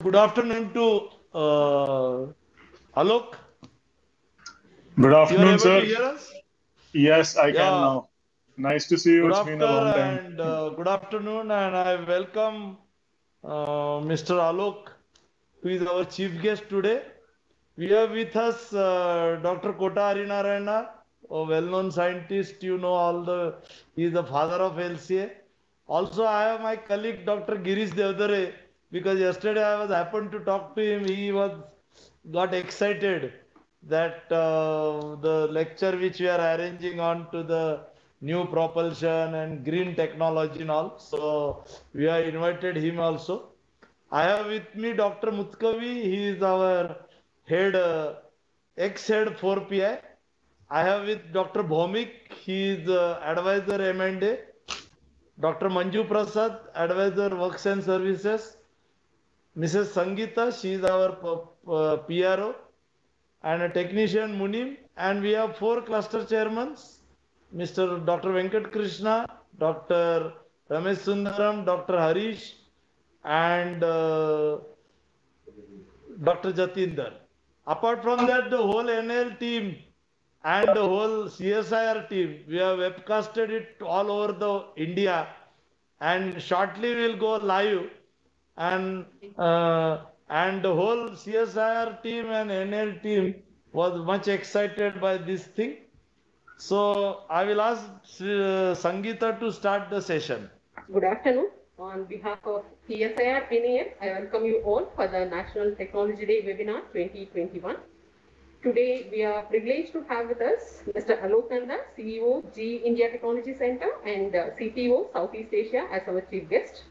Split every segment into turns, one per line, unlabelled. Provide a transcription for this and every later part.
Good afternoon to Alok.
Good
You are
afternoon,
able to
sir.
hear us?
Yes, I can
Yeah.
now. Nice to see you.
Good
It's been a long time.
good afternoon, and I welcome Mr. Alok, who is our chief guest today. We have with us Dr. Kota Harinarayana, a well-known scientist. You know all the. He is the father of LCA. Also, I have my colleague Dr. Girish Devdare, because yesterday I was happened to talk to him. He was got excited that the lecture which we are arranging on to the new propulsion and green technology and all. So we have invited him also. I have with me Dr. Mutkavi. He is our head, ex-head 4PI. I have with Dr. Bhomik. He is advisor M&A. Dr. Manju Prasad, advisor works and services. Mrs. Sangeeta, she is our PRO, and a technician Munim, and we have four cluster chairmen, Mr. Dr. Venkat Krishna, Dr. Ramesh Sundaram, Dr. Harish, and Dr. Jatinder. Apart from that, the whole NL team and the whole CSIR team, we have webcasted it all over the India, and shortly we'll go live, and the whole CSIR team and NL team was much excited by this thing. So I will ask Sangeeta to start the session.
Good afternoon. On behalf of CSIR NAM, I welcome you all for the National Technology Day webinar 2021. Today, we are privileged to have with us Mr. Alok Nanda, CEO, G India Technology Center and CTO, Southeast Asia as our chief guest.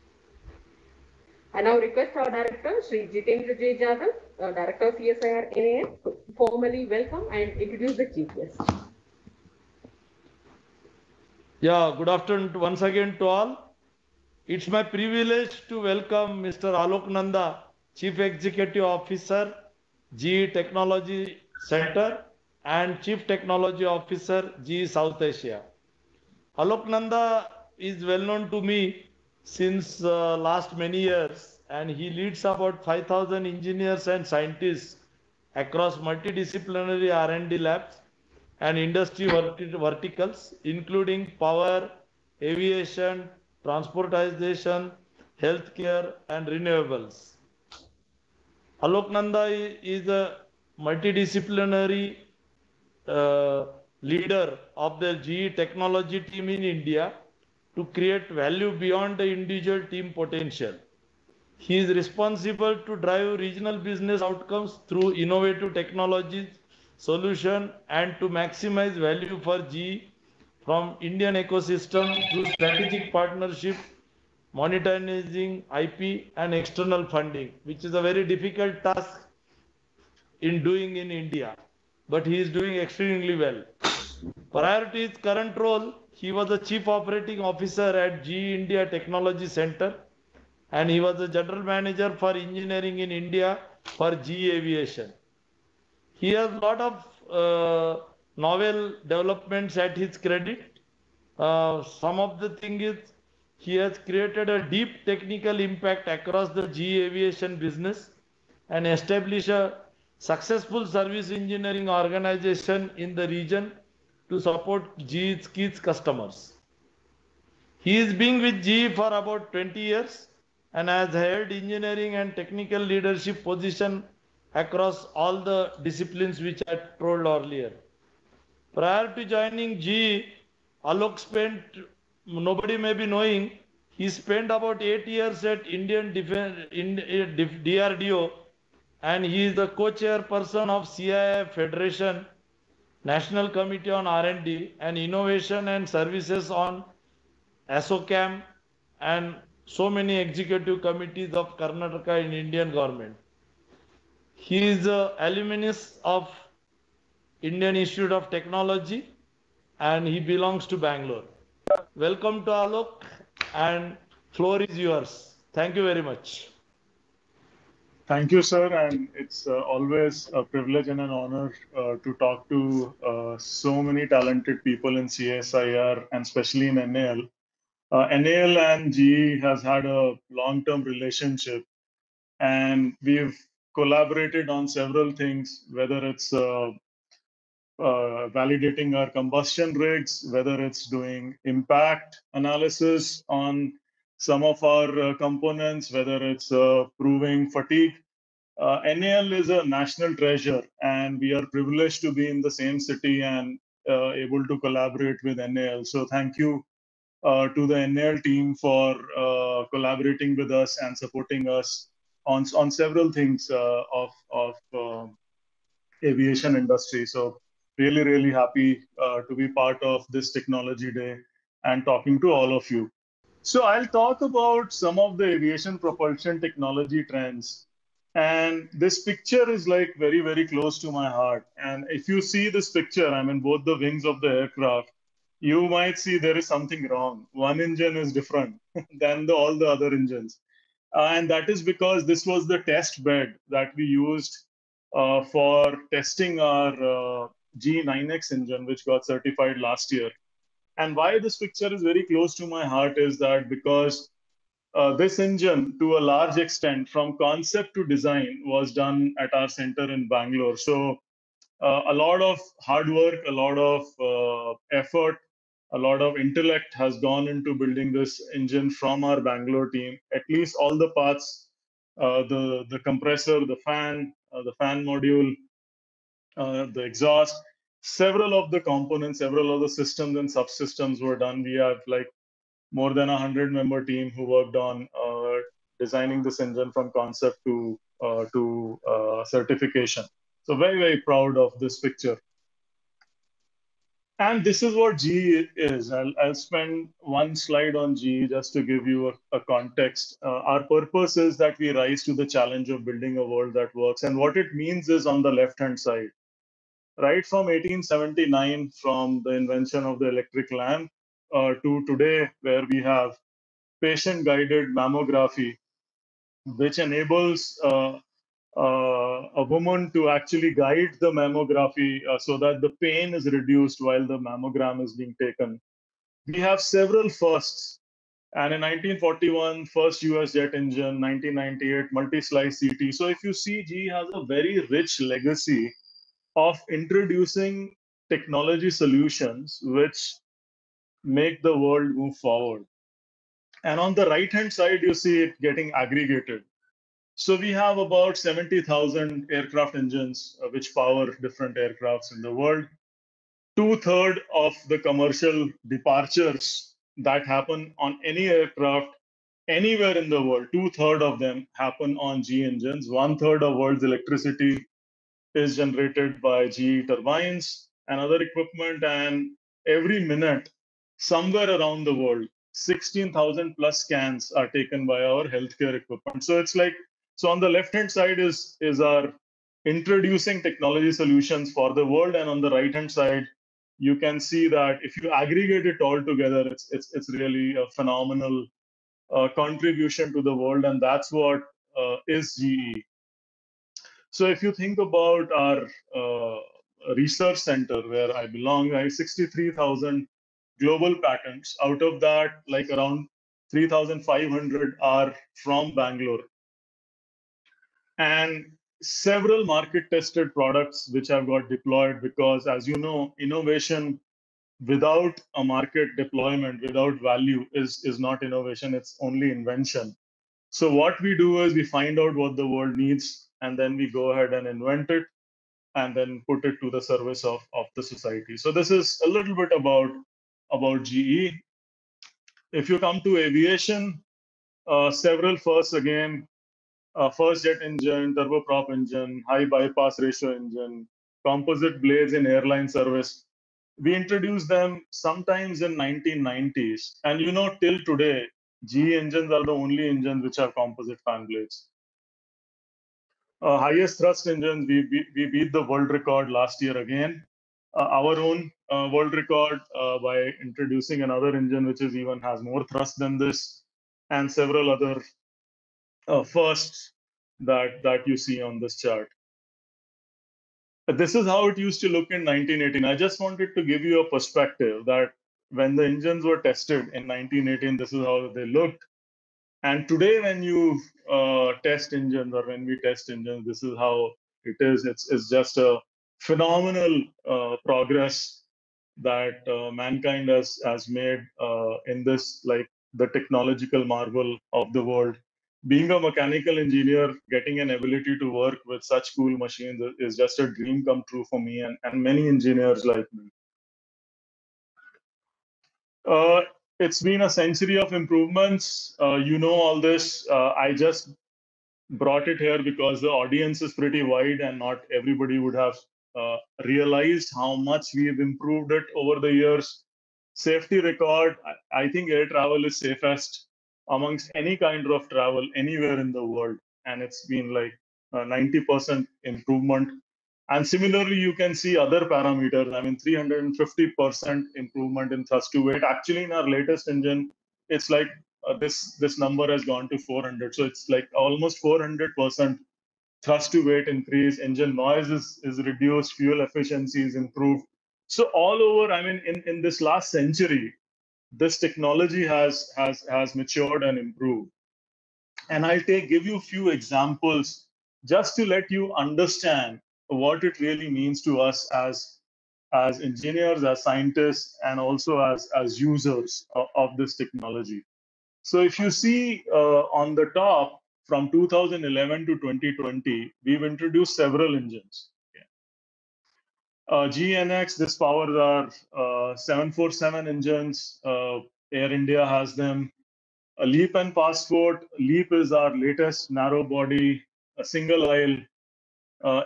I now request our director, Sri Jitendra J. Jadhav, Director of CSIR NAM, to formally welcome and introduce the chief guest.
Yeah, good afternoon once again to all. It's my privilege to welcome Mr. Alok Nanda, Chief Executive Officer, GE Technology Center, and Chief Technology Officer, GE South Asia. Alok Nanda is well known to me since last many years, and he leads about 5,000 engineers and scientists across multidisciplinary R&D labs and industry verticals, including power, aviation, transportation, healthcare, and renewables. Alok Nanda is a multidisciplinary uh, leader of the GE technology team in India to create value beyond the individual team potential. He is responsible to drive regional business outcomes through innovative technologies, solution, and to maximize value for GE from Indian ecosystem through strategic partnership, monetizing IP, and external funding, which is a very difficult task in doing in India, but he is doing extremely well. Prior to his current role, he was the Chief Operating Officer at GE India Technology Center, and he was the General Manager for Engineering in India for GE Aviation. He has a lot of novel developments at his credit. Some of the thing is he has created a deep technical impact across the GE Aviation business and established a successful service engineering organization in the region to support GE's key customers. He is being with GE for about 20 years and has held engineering and technical leadership position across all the disciplines which I told earlier. Prior to joining GE, Alok spent, nobody may be knowing, he spent about 8 years at Indian Defense, DRDO, and he is the co-chairperson of CII Federation, National Committee on R&D and Innovation and Services on ASSOCHAM, and so many executive committees of Karnataka in Indian government. He is a alumnus of Indian Institute of Technology and he belongs to Bangalore. Welcome to Alok, and floor is yours. Thank you very much.
Thank you, sir. And it's always a privilege and an honor to talk to so many talented people in CSIR and especially in NAL. NAL and GE has had a long-term relationship. And we've collaborated on several things, whether it's validating our combustion rigs, whether it's doing impact analysis on some of our components, whether it's proving fatigue. NAL is a national treasure, and we are privileged to be in the same city and able to collaborate with NAL. So thank you to the NAL team for collaborating with us and supporting us on several things of aviation industry. So really, really happy to be part of this technology day and talking to all of you. So I'll talk about some of the aviation propulsion technology trends. And this picture is like very, very close to my heart. And if you see this picture, I mean, both the wings of the aircraft, you might see there is something wrong. One engine is different than all the other engines. And that is because this was the test bed that we used for testing our G9X engine, which got certified last year. And why this picture is very close to my heart is that because this engine, to a large extent, from concept to design, was done at our center in Bangalore. So a lot of hard work, a lot of effort, a lot of intellect has gone into building this engine from our Bangalore team. At least all the parts, the compressor, the fan module, the exhaust, several of the components, several of the systems and subsystems were done. We have like more than 100-member team who worked on designing this engine from concept to certification. So very, very proud of this picture. And this is what GE is. I'll spend one slide on GE just to give you a context. Our purpose is that we rise to the challenge of building a world that works. And what it means is on the left-hand side, right from 1879, from the invention of the electric lamp to today, where we have patient-guided mammography, which enables a woman to actually guide the mammography so that the pain is reduced while the mammogram is being taken. We have several firsts. And in 1941, first US jet engine, 1998, multi-slice CT. So if you see, GE has a very rich legacy of introducing technology solutions which make the world move forward. And on the right-hand side, you see it getting aggregated. So we have about 70,000 aircraft engines which power different aircrafts in the world. Two-thirds of the commercial departures that happen on any aircraft anywhere in the world, two-thirds of them happen on GE engines. One-third of world's electricity is generated by GE turbines and other equipment. And every minute, somewhere around the world, 16,000 plus scans are taken by our healthcare equipment. So it's like, so on the left-hand side is our introducing technology solutions for the world. And on the right-hand side, you can see that if you aggregate it all together, it's really a phenomenal contribution to the world. And that's what is GE. So if you think about our research center where I belong, I have 63,000 global patents. Out of that, like around 3,500 are from Bangalore. And several market tested products which have got deployed because, as you know, innovation without a market deployment, without value is not innovation, it's only invention. So what we do is we find out what the world needs, and then we go ahead and invent it and then put it to the service of the society. So this is a little bit about GE. If you come to aviation, several firsts again, first jet engine, turboprop engine, high bypass ratio engine, composite blades in airline service. We introduced them sometimes in 1990s. And you know, till today, GE engines are the only engines which have composite fan blades. Highest thrust engines, we beat the world record last year again. Our own world record by introducing another engine which is even has more thrust than this, and several other firsts that you see on this chart. This is how it used to look in 1918. I just wanted to give you a perspective that when the engines were tested in 1918, this is how they looked. And today, when you test engines, or when we test engines, this is how it is. It's just a phenomenal progress that mankind has made in this, like, the technological marvel of the world. Being a mechanical engineer, getting an ability to work with such cool machines is just a dream come true for me and many engineers like me. Uh, it's been a century of improvements. You know all this. I just brought it here because the audience is pretty wide and not everybody would have realized how much we've improved it over the years. Safety record, I think air travel is safest amongst any kind of travel anywhere in the world. And it's been like 90% improvement. And similarly, you can see other parameters. I mean, 350% improvement in thrust to weight. Actually, in our latest engine, it's like this number has gone to 400. So it's like almost 400% thrust to weight increase. Engine noise is reduced. Fuel efficiency is improved. So all over, I mean, in this last century, this technology has matured and improved. And I'll give you a few examples just to let you understand what it really means to us as engineers, as scientists, and also as users of this technology. So if you see on the top, from 2011 to 2020, we've introduced several engines. GNX, this powers are 747 engines. Air India has them. LEAP and Passport. LEAP is our latest narrow body, a single aisle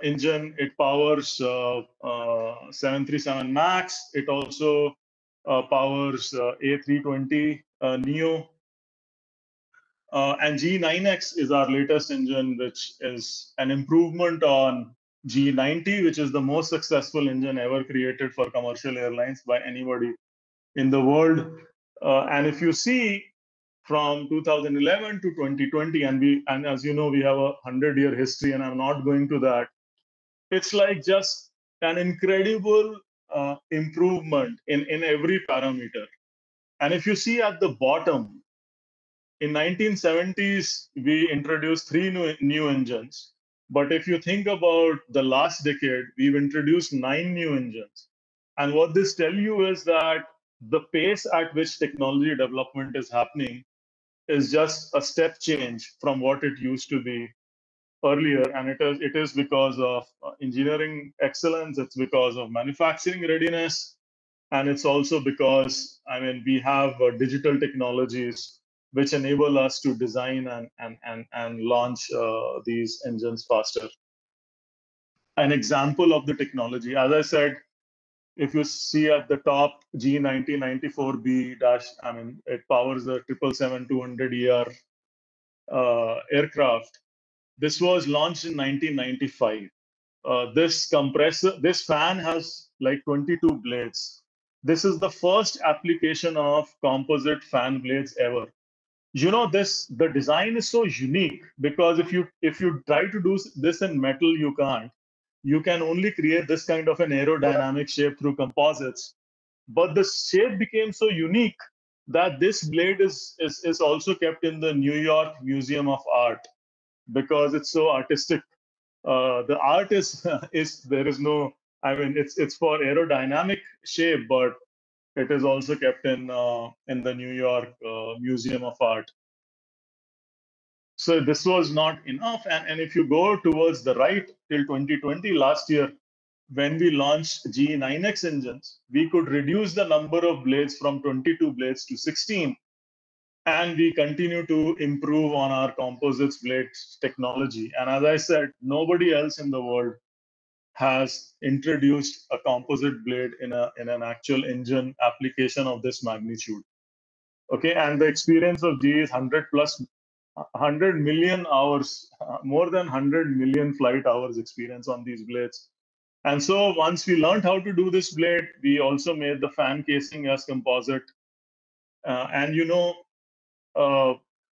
engine. It powers 737 MAX. It also powers A320 Neo. And G9X is our latest engine, which is an improvement on G90, which is the most successful engine ever created for commercial airlines by anybody in the world. And if you see from 2011 to 2020, and as you know, we have a 100-year history, and I'm not going to that. It's like just an incredible improvement in every parameter. And if you see at the bottom, in 1970s, we introduced three new engines. But if you think about the last decade, we've introduced 9 new engines. And what this tells you is that the pace at which technology development is happening is just a step change from what it used to be earlier. And it is because of engineering excellence, it's because of manufacturing readiness, and it's also because, I mean, we have digital technologies which enable us to design and launch these engines faster. An example of the technology, as I said, if you see at the top, G9094B dash, I mean, it powers the 777-200ER aircraft. This was launched in 1995. This fan has like 22 blades. This is the first application of composite fan blades ever. You know, the design is so unique because if you try to do this in metal, you can't. You can only create this kind of an aerodynamic shape through composites. But the shape became so unique that this blade is also kept in the New York Museum of Art because it's so artistic. The art is is there is no, I mean, it's for aerodynamic shape, but it is also kept in the New York Museum of Art. So this was not enough. And if you go towards the right till 2020, last year, when we launched G9X engines, we could reduce the number of blades from 22 blades to 16. And we continue to improve on our composites blades technology. And as I said, nobody else in the world has introduced a composite blade in an actual engine application of this magnitude. Okay, and the experience of GE is 100 million hours, more than 100 million flight hours experience on these blades. And so once we learned how to do this blade, we also made the fan casing as composite. And you know,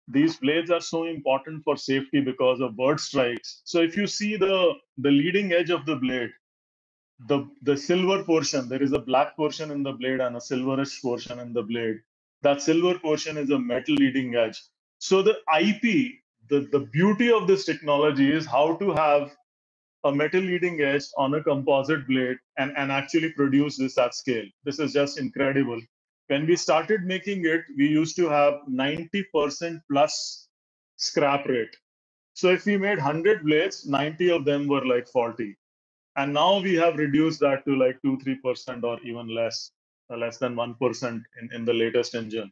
these blades are so important for safety because of bird strikes. So if you see the leading edge of the blade, the silver portion, there is a black portion in the blade and a silverish portion in the blade. That silver portion is a metal leading edge. So the IP, the beauty of this technology is how to have a metal leading edge on a composite blade and actually produce this at scale. This is just incredible. When we started making it, we used to have 90% plus scrap rate. So if we made 100 blades, 90 of them were like faulty. And now we have reduced that to like 2-3% or even less, less than 1% in the latest engine.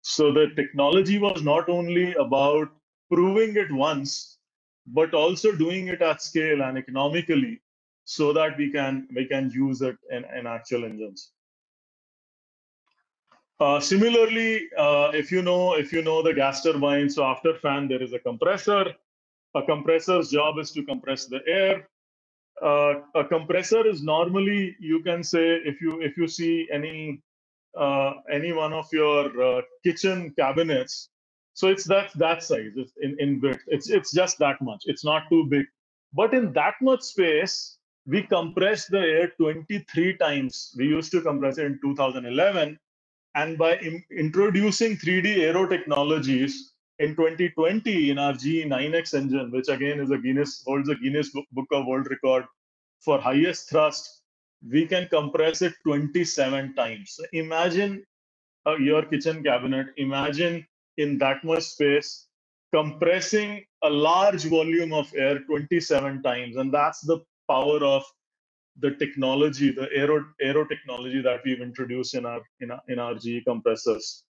So the technology was not only about proving it once, but also doing it at scale and economically, so that we can use it in actual engines. Similarly, if you know the gas turbine, so after fan there is a compressor. A compressor's job is to compress the air. A compressor is normally, you can say, if you see any one of your kitchen cabinets, so it's that size. It's in width. It's just that much. It's not too big. But in that much space, we compress the air 23 times. We used to compress it in 2011, and by introducing 3D aero technologies in 2020 in our GE9X engine, which again is holds a Guinness Book of World Record for highest thrust, we can compress it 27 times. So imagine your kitchen cabinet, imagine in that much space, compressing a large volume of air 27 times. And that's the power of the technology, the aero technology that we've introduced in our GE compressors.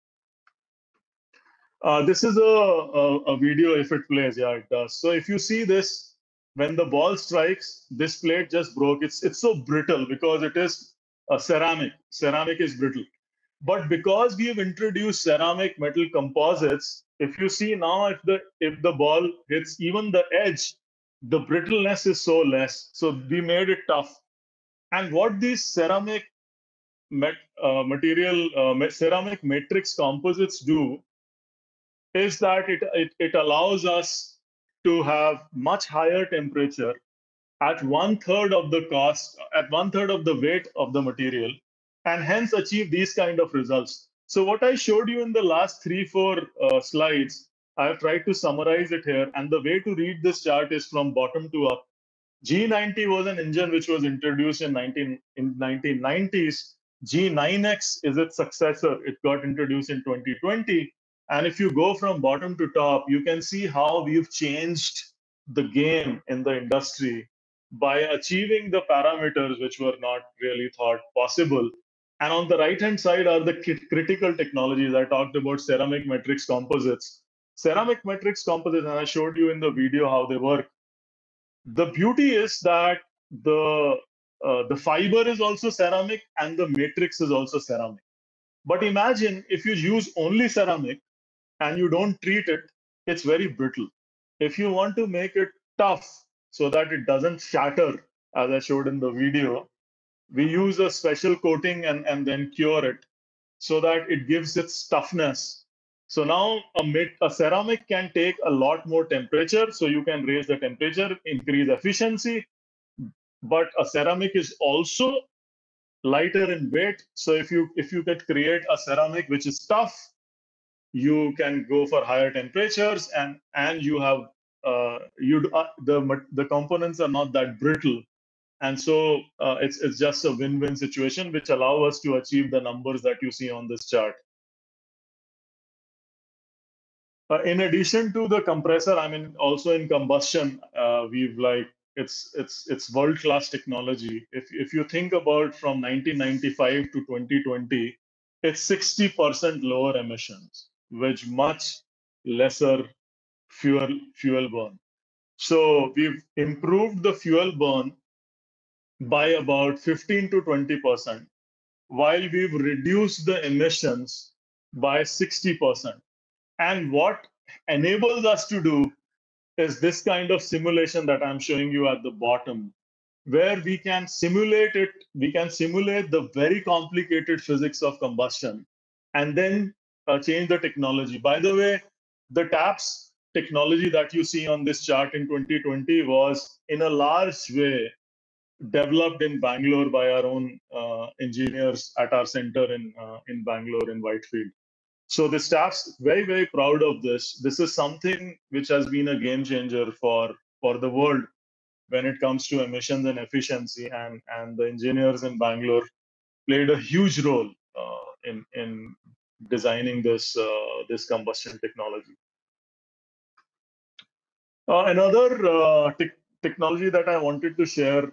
This is a video. If it plays, yeah, it does. So if you see this, when the ball strikes, this plate just broke. It's so brittle because it is a ceramic. Ceramic is brittle. But because we have introduced ceramic metal composites, if you see now, if the ball hits even the edge, the brittleness is so less. So we made it tough. And what these ceramic ceramic matrix composites do is that it allows us to have much higher temperature at 1/3 of the cost, at 1/3 of the weight of the material, and hence achieve these kind of results. So what I showed you in the last 3-4 slides, I have tried to summarize it here. And the way to read this chart is from bottom to up. G90 was an engine which was introduced in 1990s. G9X is its successor. It got introduced in 2020. And if you go from bottom to top, you can see how we've changed the game in the industry by achieving the parameters which were not really thought possible. And on the right-hand side are the critical technologies. I talked about ceramic matrix composites. Ceramic matrix composites, and I showed you in the video how they work. The beauty is that the fiber is also ceramic and the matrix is also ceramic. But imagine if you use only ceramic and you don't treat it, it's very brittle. If you want to make it tough so that it doesn't shatter, as I showed in the video, we use a special coating and then cure it so that it gives its toughness. So now a ceramic can take a lot more temperature, so you can raise the temperature, increase efficiency. But a ceramic is also lighter in weight. So if you could create a ceramic which is tough, you can go for higher temperatures, and you have the components are not that brittle. And so it's just a win-win situation, which allow us to achieve the numbers that you see on this chart. In addition to the compressor, I mean, also in combustion, we've it's world-class technology. If you think about from 1995 to 2020, it's 60% lower emissions, with much lesser fuel burn. So we've improved the fuel burn by about 15 to 20%, while we've reduced the emissions by 60%. And what enables us to do is this kind of simulation that I'm showing you at the bottom, where we can simulate it. We can simulate the very complicated physics of combustion and then change the technology. By the way, the TAPS technology that you see on this chart in 2020 was in a large way developed in Bangalore by our own engineers at our center in Bangalore in Whitefield. So the staff's very, very proud of this. This is something which has been a game changer for the world when it comes to emissions and efficiency. And the engineers in Bangalore played a huge role in designing this combustion technology. Another technology that I wanted to share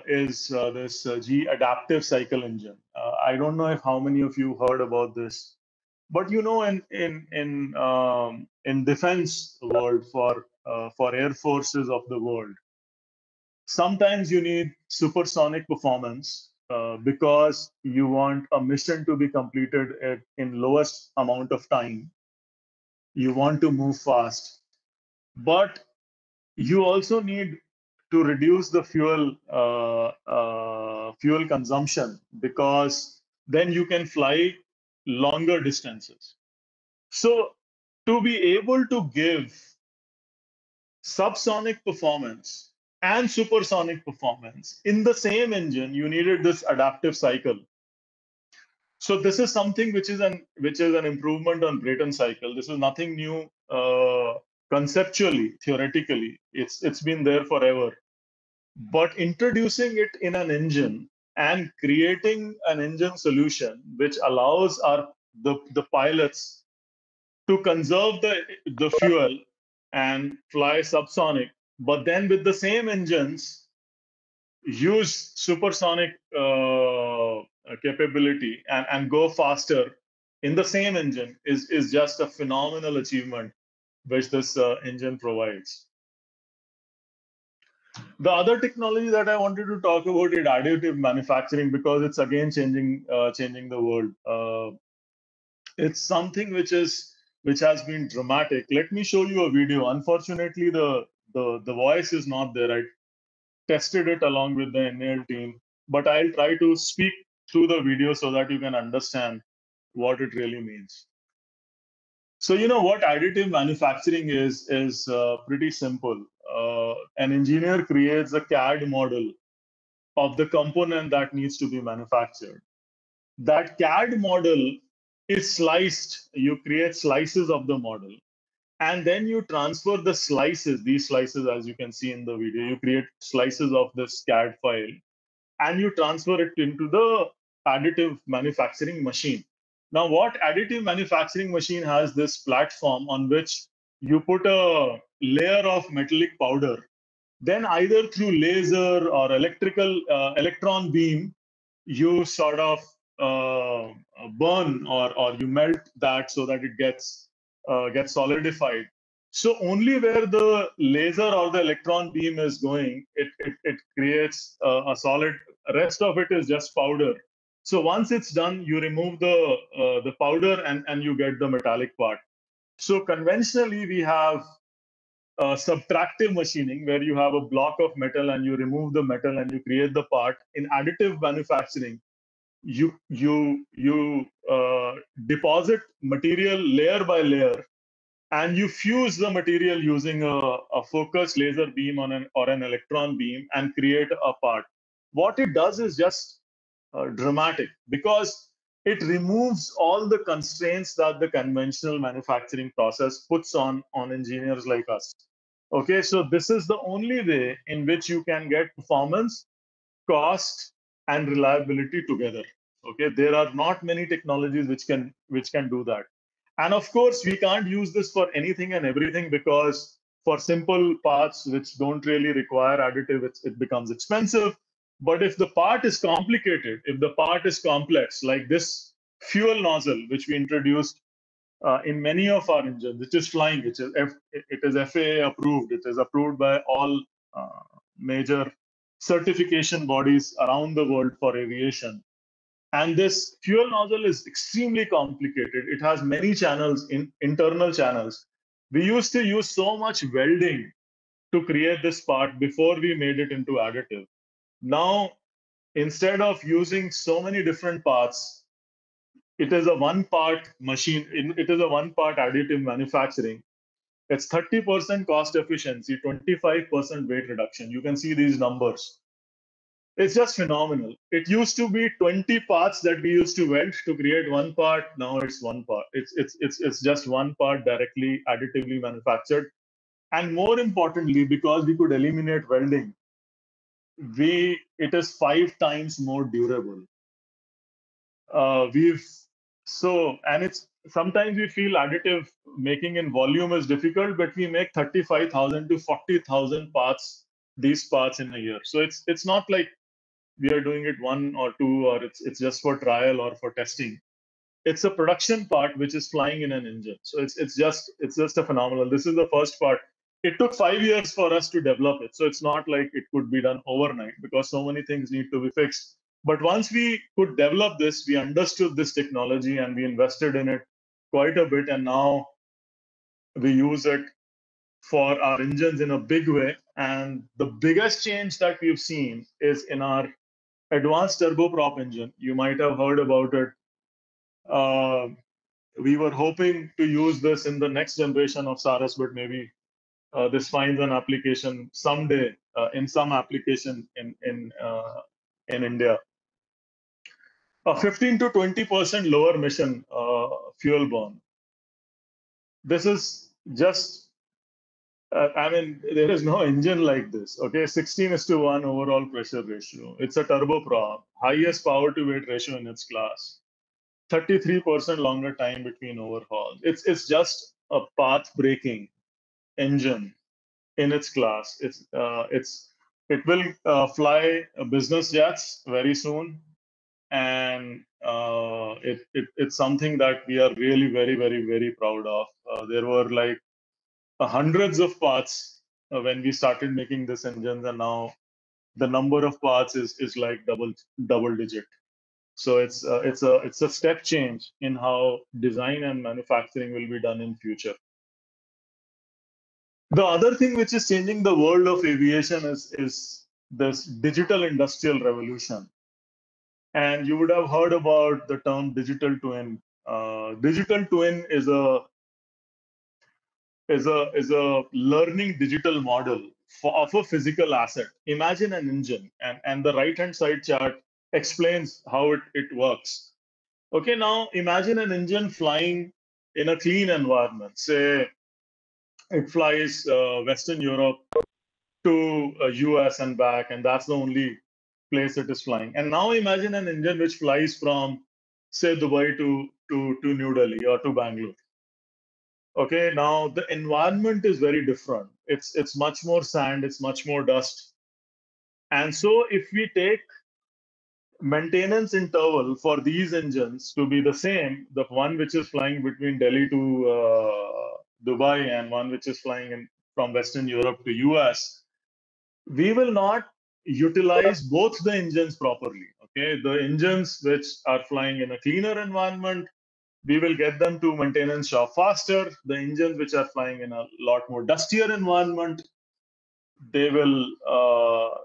is this GE adaptive cycle engine. I don't know if how many of you heard about this, but you know, in defense world for air forces of the world, sometimes you need supersonic performance because you want a mission to be completed in lowest amount of time. You want to move fast, but you also need to reduce the fuel consumption, because then you can fly longer distances. So to be able to give subsonic performance and supersonic performance in the same engine, you needed this adaptive cycle. So this is something which is an improvement on Brayton cycle. This is nothing new conceptually, theoretically. It's been there forever. But introducing it in an engine and creating an engine solution which allows the pilots to conserve the fuel and fly subsonic, but then with the same engines use supersonic capability and go faster in the same engine is just a phenomenal achievement which this engine provides. The other technology that I wanted to talk about is additive manufacturing, because it's again changing the world. It's something which has been dramatic. Let me show you a video. Unfortunately, the voice is not there. I tested it along with the NAL team, but I'll try to speak through the video so that you can understand what it really means. So you know what additive manufacturing is pretty simple. An engineer creates a CAD model of the component that needs to be manufactured. That CAD model is sliced. You create slices of the model, and then you transfer the slices, these slices, as you can see in the video, you create slices of this CAD file, and you transfer it into the additive manufacturing machine. Now, what additive manufacturing machine has this platform on which you put a layer of metallic powder, then either through laser or electron beam, you sort of burn or you melt that so that it gets solidified. So only where the laser or the electron beam is going, it creates a solid. Rest of it is just powder. So once it's done, you remove the powder and you get the metallic part. So conventionally, we have subtractive machining, where you have a block of metal and you remove the metal and you create the part. In additive manufacturing, you deposit material layer by layer, and you fuse the material using a focused laser beam or an electron beam and create a part. What it does is just dramatic, because it removes all the constraints that the conventional manufacturing process puts on engineers like us. Okay, so this is the only way in which you can get performance, cost, and reliability together. Okay, there are not many technologies which can do that. And of course, we can't use this for anything and everything, because for simple parts which don't really require additive, it becomes expensive. But if the part is complicated, if the part is complex, like this fuel nozzle, which we introduced in many of our engines, which is flying, it is FAA approved, it is approved by all major certification bodies around the world for aviation. And this fuel nozzle is extremely complicated. It has many channels, internal channels. We used to use so much welding to create this part before we made it into additive. Now, instead of using so many different parts, it is a one-part machine. It is a one-part additive manufacturing. It's 30% cost efficiency, 25% weight reduction. You can see these numbers. It's just phenomenal. It used to be 20 parts that we used to weld to create one part. Now it's one part. It's just one part directly additively manufactured. And more importantly, because we could eliminate welding, it is 5 times more durable. We've so and it's sometimes we feel additive making in volume is difficult, but we make 35,000 to 40,000 parts, these parts in a year. So it's not like we are doing it one or two, or it's just for trial or for testing. It's a production part which is flying in an engine. So it's just a phenomenal. This is the first part. It took 5 years for us to develop it. So it's not like it could be done overnight because so many things need to be fixed. But once we could develop this, we understood this technology and we invested in it quite a bit. And now we use it for our engines in a big way. And the biggest change that we've seen is in our advanced turboprop engine. You might have heard about it. We were hoping to use this in the next generation of Saras, but maybe this finds an application someday in some application in India. A 15 to 20% lower emission fuel burn. This is just I mean, there is no engine like this. Okay, 16:1 overall pressure ratio. It's a turboprop, highest power to weight ratio in its class. 33% longer time between overhauls. It's just a path breaking engine in its class. It will fly business jets very soon, and it's something that we are really very proud of. There were like hundreds of parts when we started making this engines, and now the number of parts is like double digit. So it's a step change in how design and manufacturing will be done in future. The other thing which is changing the world of aviation is this digital industrial revolution. And you would have heard about the term digital twin. Digital twin is a learning digital model of a physical asset. Imagine an engine, and the right hand side chart explains how it works. Okay, now imagine an engine flying in a clean environment. Say it flies Western Europe to US and back, and that's the only place it is flying. And now imagine an engine which flies from, say, Dubai to New Delhi or to Bangalore. Okay, now the environment is very different. It's much more sand, it's much more dust. And so if we take maintenance interval for these engines to be the same, the one which is flying between Delhi to Dubai and one which is flying from Western Europe to US, we will not utilize both the engines properly. Okay, the engines which are flying in a cleaner environment, we will get them to maintenance shop faster. The engines which are flying in a lot more dustier environment, they will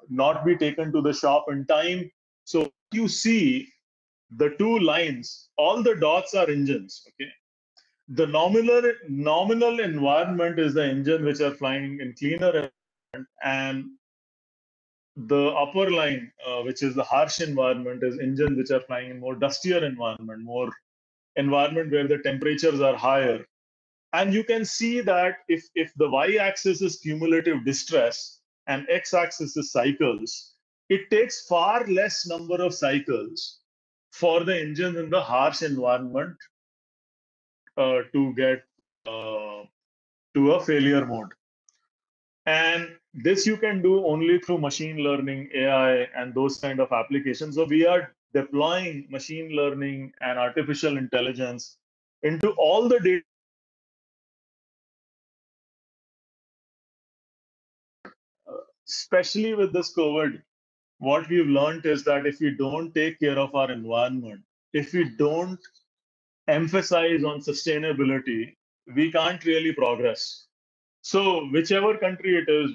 not be taken to the shop in time. So you see the two lines, all the dots are engines. Okay, the nominal environment is the engine which are flying in cleaner environment, and the upper line, which is the harsh environment, is engines which are flying in more dustier environment, more environment where the temperatures are higher. And you can see that if the y-axis is cumulative distress and x-axis is cycles, it takes far less number of cycles for the engine in the harsh environment to get to a failure mode. And this you can do only through machine learning, AI, and those kind of applications. So we are deploying machine learning and artificial intelligence into all the data. Especially with this COVID, what we've learned is that if we don't take care of our environment, if we don't emphasize on sustainability, we can't really progress. So whichever country it is,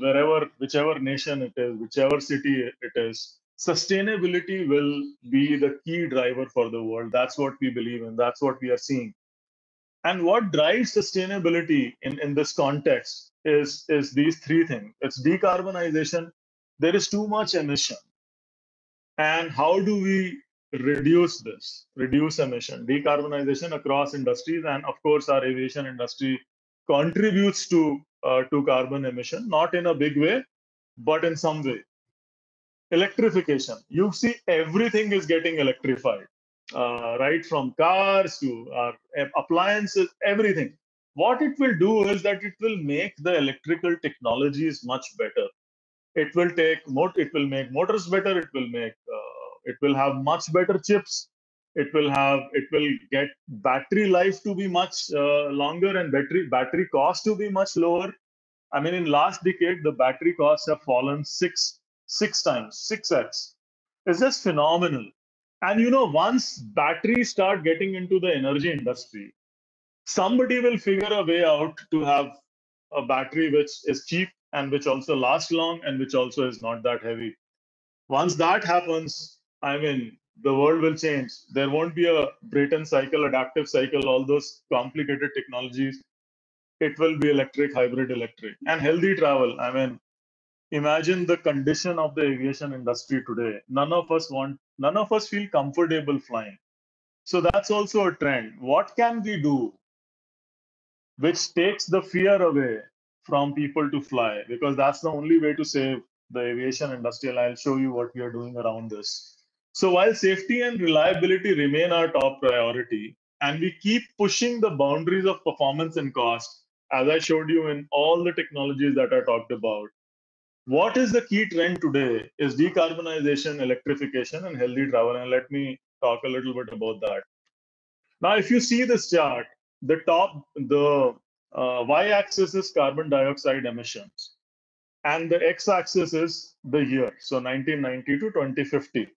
whichever nation it is, whichever city it is, sustainability will be the key driver for the world. That's what we believe in. That's what we are seeing. And what drives sustainability in this context is these three things. It's decarbonization. There is too much emission. And how do we reduce emission, decarbonization across industries? And of course, our aviation industry contributes to carbon emission, not in a big way, but in some way. Electrification. You see, everything is getting electrified, right from cars to our appliances, everything. What it will do is that it will make the electrical technologies much better. It will make motors better. It will have much better chips. It will get battery life to be much longer, and battery cost to be much lower. I mean, in last decade, the battery costs have fallen six times, 6x. It's just phenomenal. And once batteries start getting into the energy industry, somebody will figure a way out to have a battery which is cheap and which also lasts long and which also is not that heavy. Once that happens, I mean, the world will change. There won't be a Brayton cycle, adaptive cycle, all those complicated technologies. It will be electric, hybrid electric, and healthy travel. I mean, imagine the condition of the aviation industry today. None of us feel comfortable flying. So that's also a trend. What can we do which takes the fear away from people to fly? Because that's the only way to save the aviation industry. And I'll show you what we are doing around this. So while safety and reliability remain our top priority, and we keep pushing the boundaries of performance and cost, as I showed you in all the technologies that I talked about, what is the key trend today is decarbonization, electrification, and healthy travel. And let me talk a little bit about that. Now, if you see this chart, the y-axis is carbon dioxide emissions, and the x-axis is the year, so 1990 to 2050.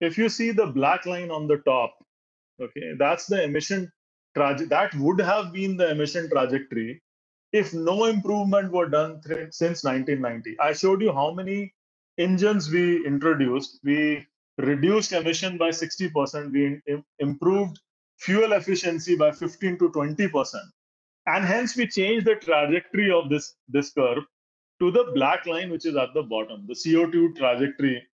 If you see the black line on the top, okay, that's the emission that would have been the emission trajectory if no improvement were done since 1990. I showed you how many engines we introduced. We reduced emission by 60%. We improved fuel efficiency by 15 to 20%. And hence we changed the trajectory of this curve to the black line, which is at the bottom, the CO2 trajectory.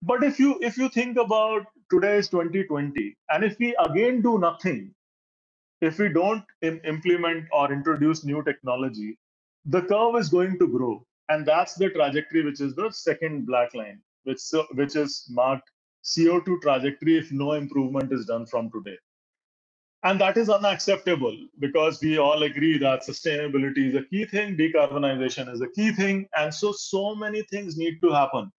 But if you think about today's 2020, and if we again do nothing, if we don't implement or introduce new technology, the curve is going to grow. And that's the trajectory, which is the second black line, which is marked CO2 trajectory if no improvement is done from today. And that is unacceptable because we all agree that sustainability is a key thing, decarbonization is a key thing. And so many things need to happen.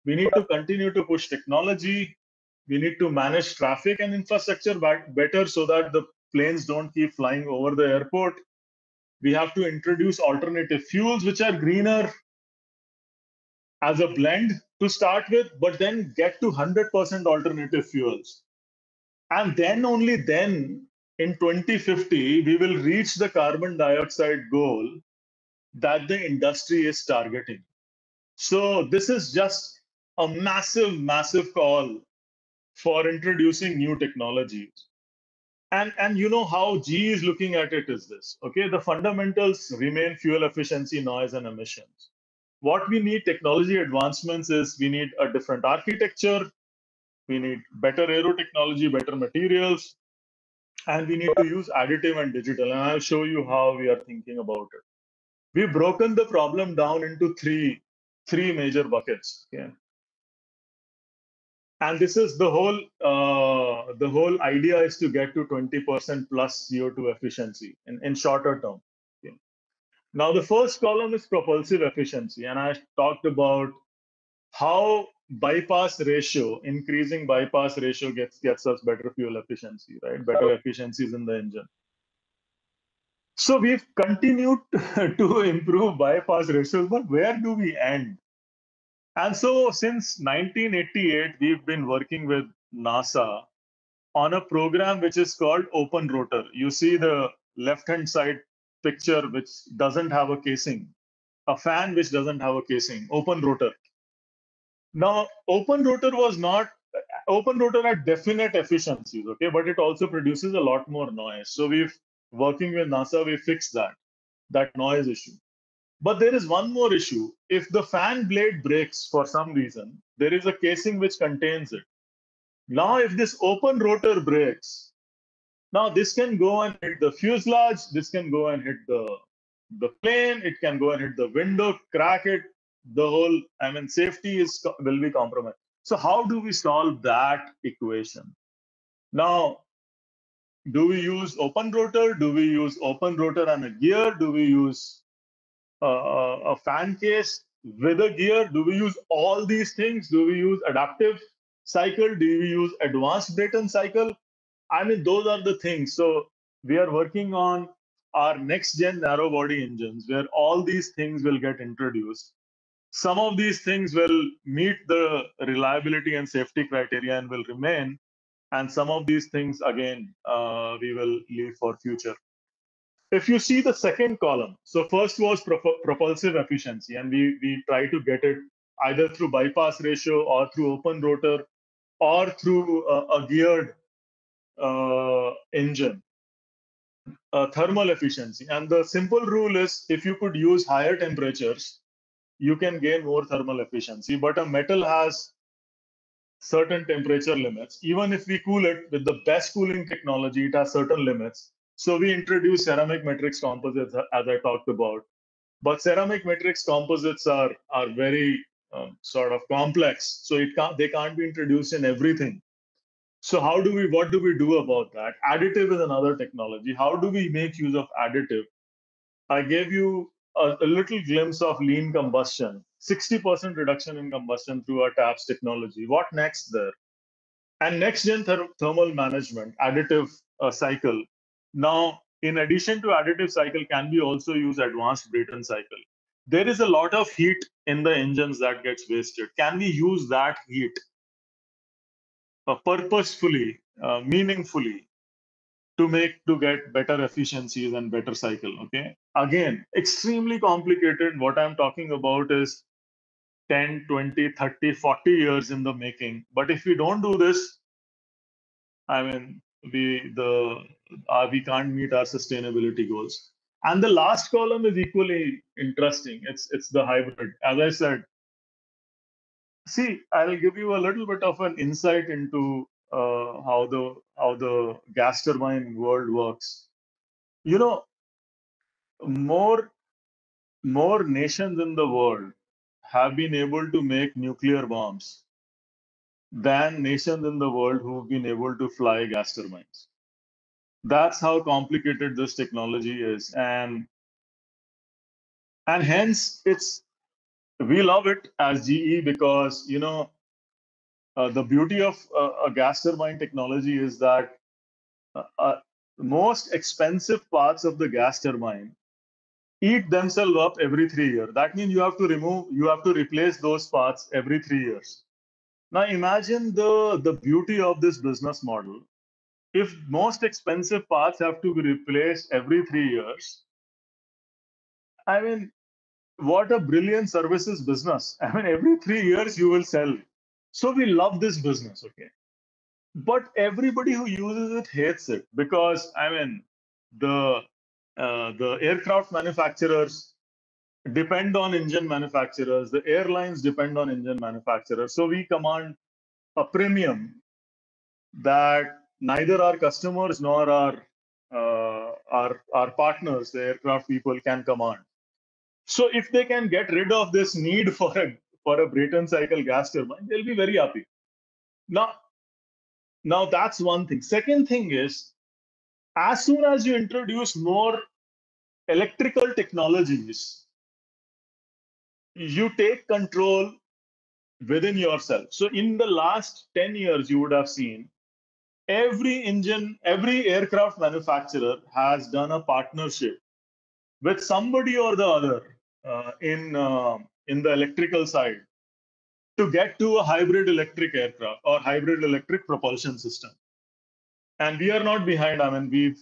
We need to continue to push technology. We need to manage traffic and infrastructure better so that the planes don't keep flying over the airport. We have to introduce alternative fuels which are greener as a blend to start with, but then get to 100% alternative fuels. And then only then, in 2050, we will reach the carbon dioxide goal that the industry is targeting. So this is just a massive, massive call for introducing new technologies. And you know how GE is looking at it is this, okay? The fundamentals remain fuel efficiency, noise, and emissions. What we need technology advancements is we need a different architecture, we need better aero technology, better materials, and we need to use additive and digital. And I'll show you how we are thinking about it. We've broken the problem down into three major buckets. Okay? And this is the whole idea is to get to 20% plus CO2 efficiency in shorter term. Okay. Now, the first column is propulsive efficiency. And I talked about how increasing bypass ratio gets us better fuel efficiency, right? Better efficiencies in the engine. So we've continued to improve bypass ratios, but where do we end? And so since 1988, we've been working with NASA on a program which is called Open Rotor. You see the left-hand side picture, which doesn't have a casing, a fan which doesn't have a casing, Open Rotor. Now, Open Rotor had definite efficiencies, okay, but it also produces a lot more noise. So working with NASA, we fixed that noise issue. But there is one more issue. If the fan blade breaks for some reason, there is a casing which contains it. Now, if this open rotor breaks, now this can go and hit the fuselage, this can go and hit the plane, it can go and hit the window, crack it, the whole, I mean, safety will be compromised. So how do we solve that equation? Now, do we use open rotor? Do we use open rotor and a gear? Do we use a fan case with a gear? Do we use all these things? Do we use adaptive cycle? Do we use advanced Brayton cycle? I mean, those are the things. So we are working on our next gen narrow body engines where all these things will get introduced. Some of these things will meet the reliability and safety criteria and will remain. And some of these things, again, we will leave for future. If you see the second column, so first was propulsive efficiency, and we try to get it either through bypass ratio or through open rotor or through a geared engine. Thermal efficiency. And the simple rule is if you could use higher temperatures, you can gain more thermal efficiency. But a metal has certain temperature limits. Even if we cool it with the best cooling technology, it has certain limits. So we introduce ceramic matrix composites, as I talked about. But ceramic matrix composites are very sort of complex. So they can't be introduced in everything. So what do we do about that? Additive is another technology. How do we make use of additive? I gave you a little glimpse of lean combustion, 60% reduction in combustion through our TAPS technology. What next there? And next gen thermal management, additive cycle. Now, in addition to additive cycle, can we also use advanced Brayton cycle? There is a lot of heat in the engines that gets wasted. Can we use that heat purposefully, meaningfully to get better efficiencies and better cycle? Okay. Again, extremely complicated. What I'm talking about is 10, 20, 30, 40 years in the making. But if we don't do this, I mean, we can't meet our sustainability goals. And the last column is equally interesting. It's the hybrid. As I said, see, I'll give you a little bit of an insight into how the gas turbine world works. You know, more nations in the world have been able to make nuclear bombs than nations in the world who've been able to fly gas turbines. That's how complicated this technology is, and hence we love it as GE because the beauty of a gas turbine technology is that most expensive parts of the gas turbine eat themselves up every 3 years. That means you have to replace those parts every 3 years. Now imagine the beauty of this business model. If most expensive parts have to be replaced every 3 years, I mean, what a brilliant services business. I mean, every 3 years you will sell. So we love this business, okay? But everybody who uses it hates it because, I mean, the aircraft manufacturers depend on engine manufacturers, the airlines depend on engine manufacturers. So we command a premium that neither our customers nor our partners, the aircraft people, can command. So if they can get rid of this need for a Brayton cycle gas turbine, they'll be very happy. Now that's one thing. Second thing is, as soon as you introduce more electrical technologies, you take control within yourself. So in the last 10 years, you would have seen every aircraft manufacturer has done a partnership with somebody or the other in the electrical side to get to a hybrid electric aircraft or hybrid electric propulsion system. And we are not behind. I mean,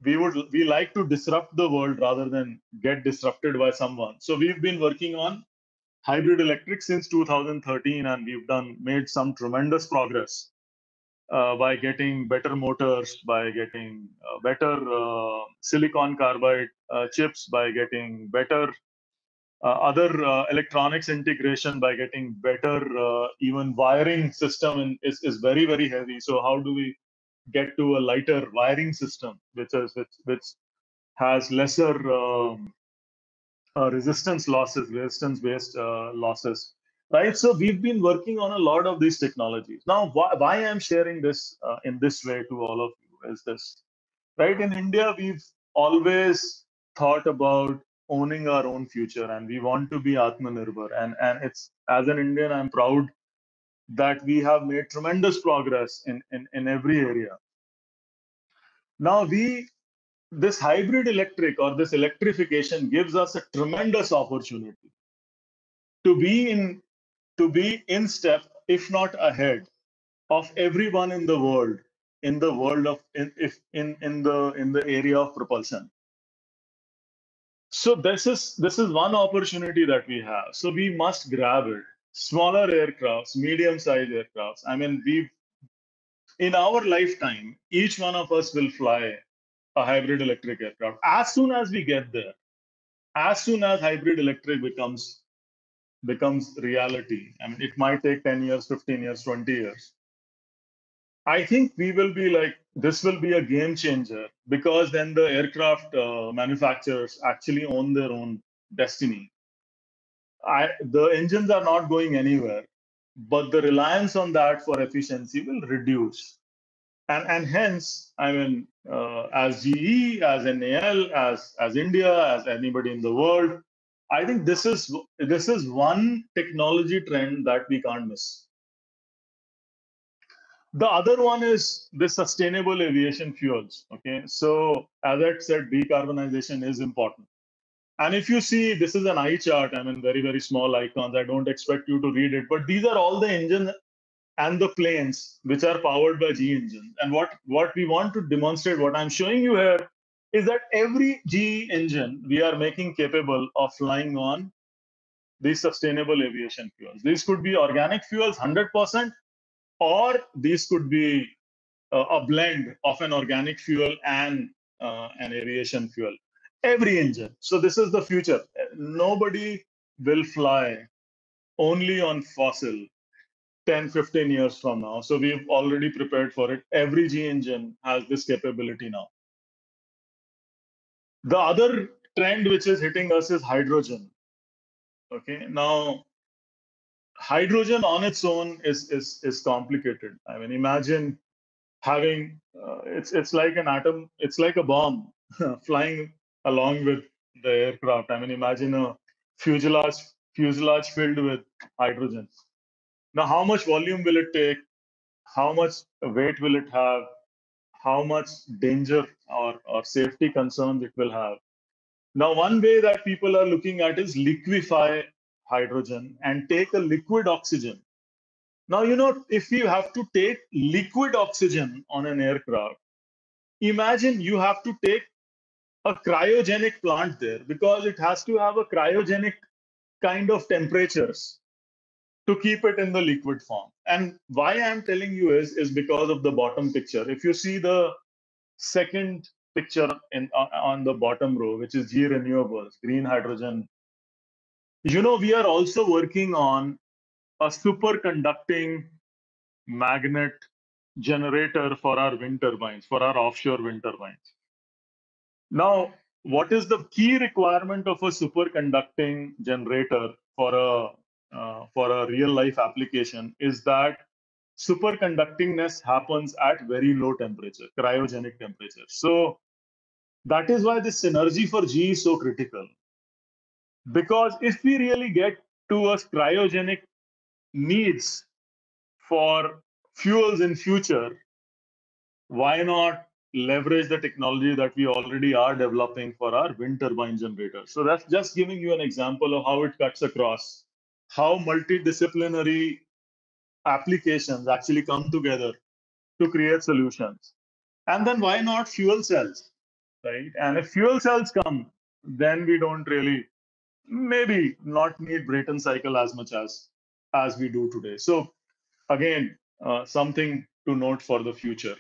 we like to disrupt the world rather than get disrupted by someone. So we've been working on hybrid electric since 2013, and we've made some tremendous progress by getting better motors, by getting better silicon carbide chips, by getting better other electronics integration by getting better even wiring system is very, very heavy. So how do we get to a lighter wiring system, which has lesser resistance-based losses, right? So we've been working on a lot of these technologies. Now, why I'm sharing this in this way to all of you is this, right? In India, we've always thought about owning our own future, and we want to be Atmanirbhar. And it's, as an Indian, I'm proud that we have made tremendous progress in every area. Now, this hybrid electric or this electrification gives us a tremendous opportunity to be in step, if not ahead, of everyone in the world, in the area of propulsion. So this is one opportunity that we have. So we must grab it. Smaller aircrafts, medium-sized aircrafts. I mean, in our lifetime, each one of us will fly a hybrid electric aircraft. As soon as we get there, as soon as hybrid electric becomes reality, I mean, it might take 10 years, 15 years, 20 years. I think we will be like, this will be a game changer, because then the aircraft manufacturers actually own their own destiny. The engines are not going anywhere, but the reliance on that for efficiency will reduce. And hence, I mean, as GE, as NAL, as India, as anybody in the world, I think this is one technology trend that we can't miss. The other one is the sustainable aviation fuels. Okay, so as I said, decarbonization is important. And if you see, this is an eye chart. I mean, very, very small icons. I don't expect you to read it, but these are all the engines and the planes which are powered by GE engines. And what we want to demonstrate, what I'm showing you here, is that every GE engine we are making capable of flying on these sustainable aviation fuels. These could be organic fuels, 100%, or these could be a blend of an organic fuel and an aviation fuel. Every engine. So this is the future. Nobody will fly only on fossil 10, 15 years from now. So we've already prepared for it. Every G engine has this capability now. The other trend which is hitting us is hydrogen. Okay, now hydrogen on its own is complicated. I mean, imagine having it's like an atom, it's like a bomb flying along with the aircraft. I mean, imagine a fuselage filled with hydrogen. Now, how much volume will it take? How much weight will it have? How much danger or safety concerns it will have? Now, one way that people are looking at is liquefy hydrogen and take a liquid oxygen. Now, you know, if you have to take liquid oxygen on an aircraft, imagine you have to take a cryogenic plant there, because it has to have a cryogenic kind of temperatures to keep it in the liquid form. And why I'm telling you is because of the bottom picture. If you see the second picture on the bottom row, which is G Renewables, green hydrogen, you know, we are also working on a superconducting magnet generator for our wind turbines, for our offshore wind turbines. Now, what is the key requirement of a superconducting generator for a real life application is that superconductingness happens at very low temperature, cryogenic temperature. So that is why this synergy for G is so critical. Because if we really get to a cryogenic needs for fuels in future, why not leverage the technology that we already are developing for our wind turbine generators? So that's just giving you an example of how it cuts across, how multidisciplinary applications actually come together to create solutions. And then why not fuel cells, right? And if fuel cells come, then we don't really, maybe not need Brayton cycle as much as we do today. So again, something to note for the future.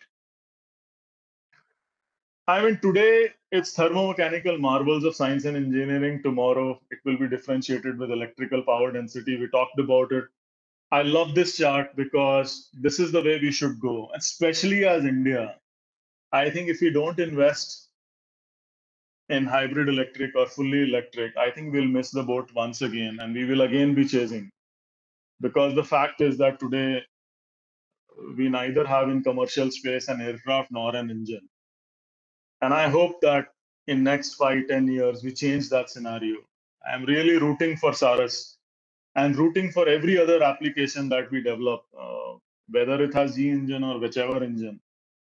I mean, today it's thermomechanical marvels of science and engineering. Tomorrow, it will be differentiated with electrical power density. We talked about it. I love this chart because this is the way we should go, especially as India. I think if we don't invest in hybrid electric or fully electric, I think we'll miss the boat once again, and we will again be chasing. Because the fact is that today we neither have in commercial space an aircraft nor an engine. And I hope that in next 5-10 years, we change that scenario. I'm really rooting for Saras and rooting for every other application that we develop, whether it has G engine or whichever engine.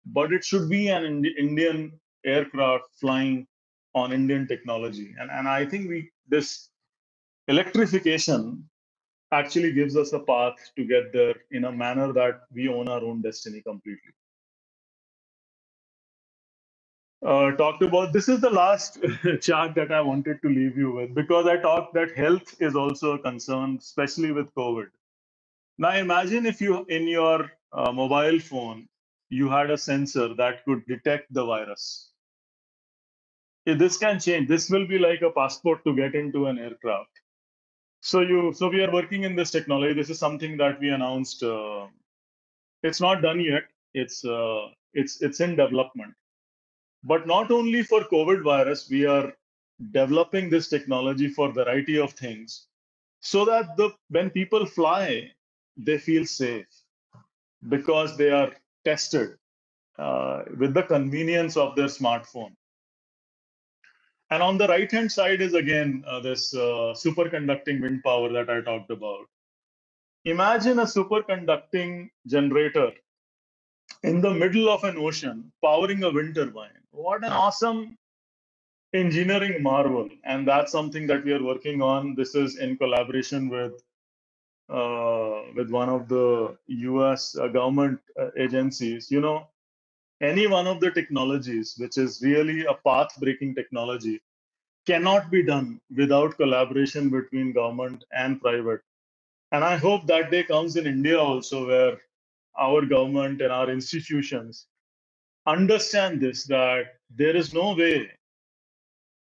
But it should be an Indian aircraft flying on Indian technology. And I think this electrification actually gives us a path to get there in a manner that we own our own destiny completely. Talked about this is the last chart that I wanted to leave you with, because I talked that health is also a concern, especially with COVID. Now imagine if you in your mobile phone you had a sensor that could detect the virus. This can change. This will be like a passport to get into an aircraft. So we are working in this technology. This is something that we announced. It's not done yet. It's in development. But not only for COVID virus, we are developing this technology for a variety of things, so that when people fly, they feel safe because they are tested with the convenience of their smartphone. And on the right-hand side is again this superconducting wind power that I talked about. Imagine a superconducting generator in the middle of an ocean powering a wind turbine. What an awesome engineering marvel. And that's something that we are working on. This is in collaboration with one of the US government agencies. You know, any one of the technologies which is really a path-breaking technology cannot be done without collaboration between government and private. And I hope that day comes in India also, where our government and our institutions understand this, that there is no way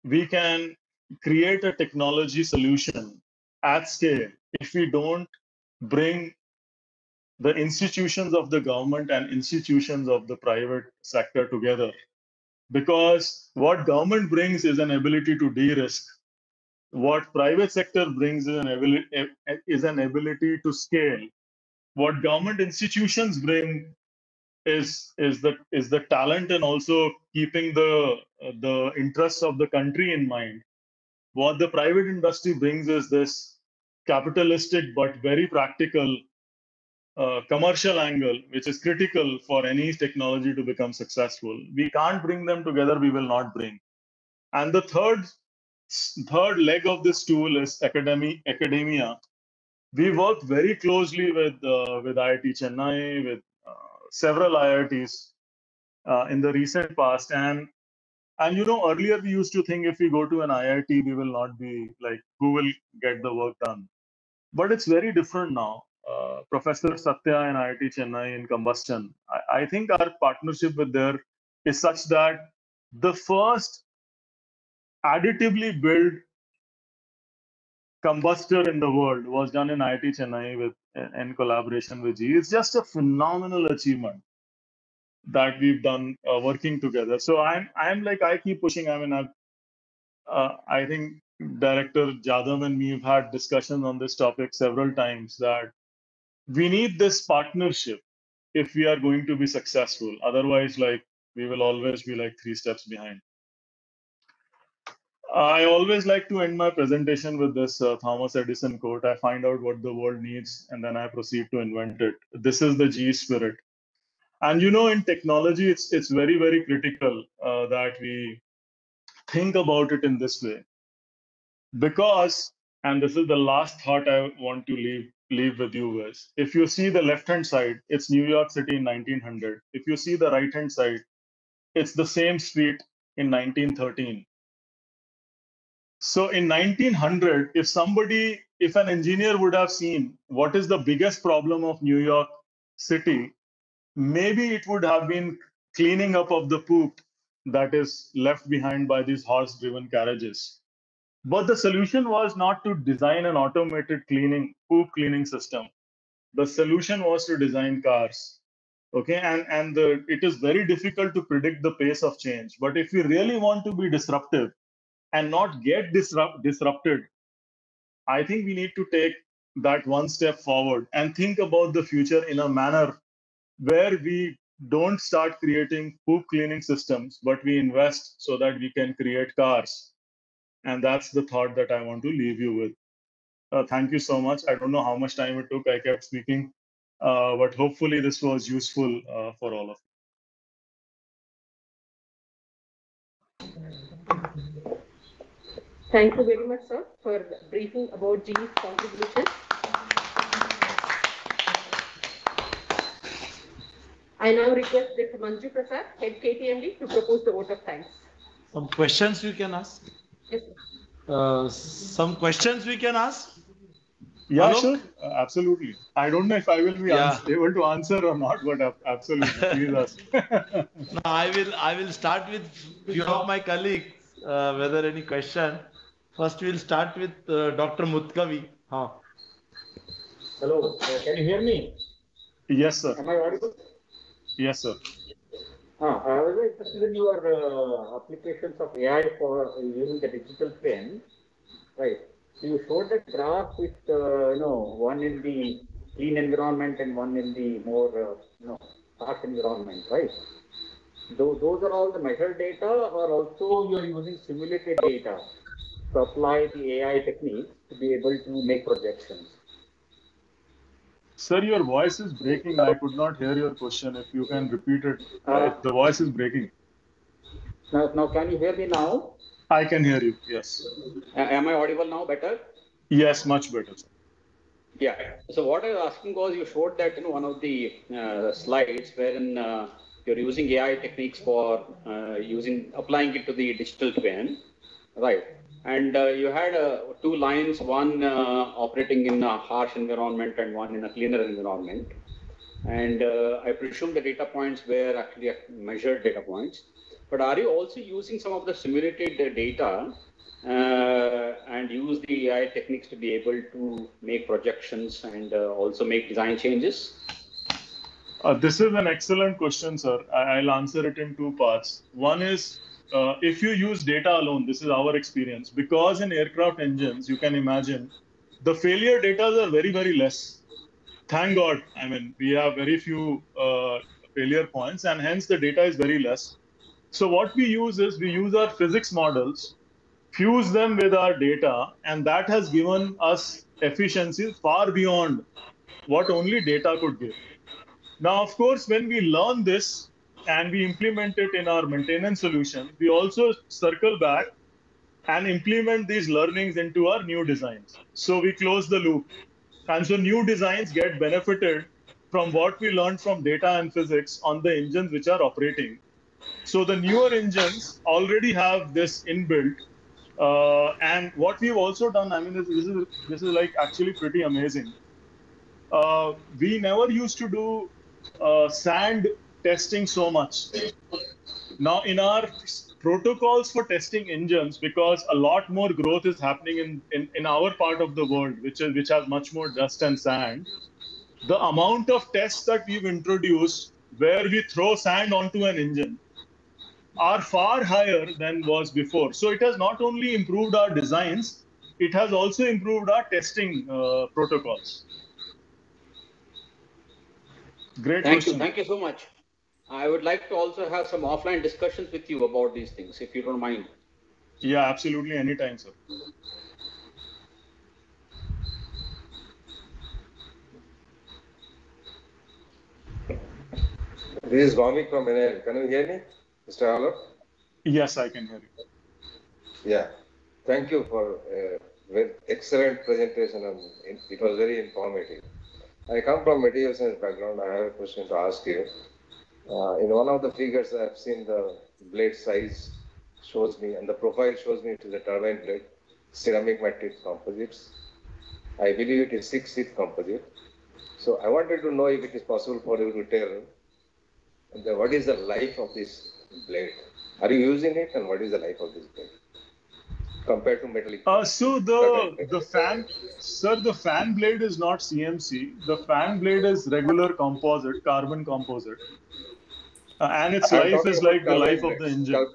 we can create a technology solution at scale if we don't bring the institutions of the government and institutions of the private sector together. Because what government brings is an ability to de-risk. What private sector brings is an ability to scale. What government institutions bring is the talent and also keeping the interests of the country in mind. What the private industry brings is this capitalistic but very practical commercial angle, which is critical for any technology to become successful. We can't bring them together, we will not bring. And the third leg of this tool is academia. We worked very closely with IIT Chennai, with several IITs in the recent past. And you know, earlier we used to think if we go to an IIT, we will not be like, who will get the work done? But it's very different now. Professor Satya and IIT Chennai in combustion, I think our partnership with there is such that the first additively built combustor in the world was done in IIT Chennai in collaboration with GE. It's just a phenomenal achievement that we've done working together. So I keep pushing. I mean, I think Director Jadhav and me have had discussions on this topic several times, that we need this partnership if we are going to be successful. Otherwise, like, we will always be like 3 steps behind. I always like to end my presentation with this Thomas Edison quote: I find out what the world needs and then I proceed to invent it. This is the GE spirit. And you know, in technology, it's very, very critical that we think about it in this way. Because, and this is the last thought I want to leave with you with, if you see the left-hand side, it's New York City in 1900. If you see the right-hand side, it's the same street in 1913. So in 1900, if an engineer would have seen what is the biggest problem of New York City, maybe it would have been cleaning up of the poop that is left behind by these horse-driven carriages. But the solution was not to design an automated poop cleaning system. The solution was to design cars. Okay, it is very difficult to predict the pace of change. But if we really want to be disruptive and not get disrupted, I think we need to take that one step forward and think about the future in a manner where we don't start creating poop cleaning systems, but we invest so that we can create cars. And that's the thought that I want to leave you with. Thank you so much. I don't know how much time it took. I kept speaking, but hopefully this was useful for all of you.
Thank you very much, sir, for briefing about GE's contribution. I now request Dr. Manju Prasad, Head KTMD, to propose the vote of thanks.
Some questions we can ask?
Yes,
some questions we can ask?
Yeah,
Alok?
sure. Absolutely. I don't know if I will be able to answer or not, but absolutely. Please ask.
No, I will start with few of my colleagues, whether any question. First, we'll start with Dr. Mutkavi.
Hello, can you hear me?
Yes, sir.
Am I audible?
Yes, sir.
I was very interested in your applications of AI for using the digital twin, right? So you showed that graph with, one in the clean environment and one in the more, harsh environment, right? Those are all the measured data, or also you are using simulated data to apply the AI techniques to be able to make projections.
Sir, your voice is breaking. I could not hear your question. If you can repeat it, the voice is breaking.
Now, can you hear me now?
I can hear you, yes.
Am I audible now better?
Yes, much better, sir.
Yeah. So what I was asking was, you showed that in one of the slides wherein you're using AI techniques for applying it to the digital twin, right? And you had two lines, one operating in a harsh environment and one in a cleaner environment. And I presume the data points were actually measured data points. But are you also using some of the simulated data and use the AI techniques to be able to make projections and also make design changes?
This is an excellent question, sir. I'll answer it in two parts. One is, if you use data alone, this is our experience, because in aircraft engines, you can imagine, the failure data are very, very less. Thank God. I mean, we have very few failure points, and hence the data is very less. So what we use is, we use our physics models, fuse them with our data, and that has given us efficiencies far beyond what only data could give. Now, of course, when we learn this and we implement it in our maintenance solution, we also circle back and implement these learnings into our new designs. So we close the loop. And so new designs get benefited from what we learned from data and physics on the engines which are operating. So the newer engines already have this inbuilt. And what we've also done, I mean, this is like actually pretty amazing. We never used to do sand testing so much. Now, in our protocols for testing engines, because a lot more growth is happening in our part of the world, which has much more dust and sand, the amount of tests that we've introduced where we throw sand onto an engine are far higher than was before. So it has not only improved our designs, it has also improved our testing protocols. Great question.
Thank you so much. I would like to also have some offline discussions with you about these things, if you don't mind.
Yeah, absolutely. Anytime, sir.
This is Vamik from NL. Can you hear me, Mr. Alok?
Yes, I can hear you.
Yeah. Thank you for a very excellent presentation. And it was very informative. I come from material science background. I have a question to ask you. In one of the figures, I have seen the blade size shows me, and the profile shows me it is a turbine blade, ceramic matrix composites. I believe it is 6-sheath composite. So I wanted to know if it is possible for you to tell what is the life of this blade. Are you using it, and what is the life of this blade compared to metallic?
So the fan, sir, the fan blade is not CMC. The fan blade is regular composite, carbon composite, and its
I'm
life
talking
is
about
like the life
turbine
of the
blades,
engine.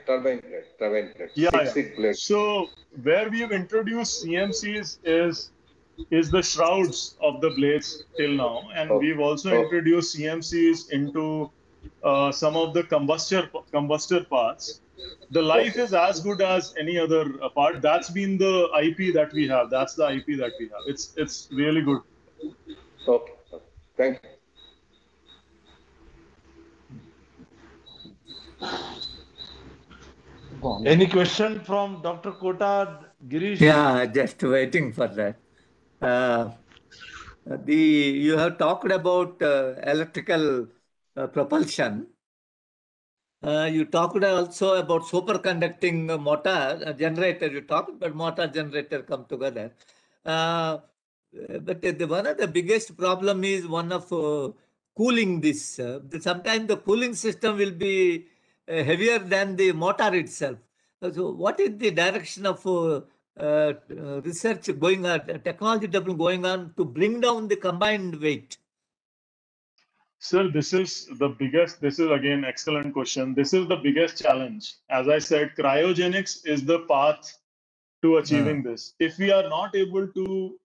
turbine blade,
Yeah,
six
yeah.
thick blades.
So where we've introduced CMCs is the shrouds of the blades till now, and
Oh,
we've also
oh,
introduced CMCs into some of the combustor parts. The life
okay,
is as good as any other part. That's been the IP that we have. That's the IP that we have. It's really good.
okay, okay. Thank you.
Any question from Dr. Kota, Girish?
Yeah, just waiting for that. Uh, you have talked about electrical propulsion. You talked also about superconducting motor generator. You talked about motor generator come together. But one of the biggest problem is one of cooling this. Sometimes the cooling system will be heavier than the motor itself. So what is the direction of research going on, technology development going on to bring down the combined weight?
Sir, this is the biggest. This is again excellent question. This is the biggest challenge. As I said, cryogenics is the path to achieving this. If we are not able to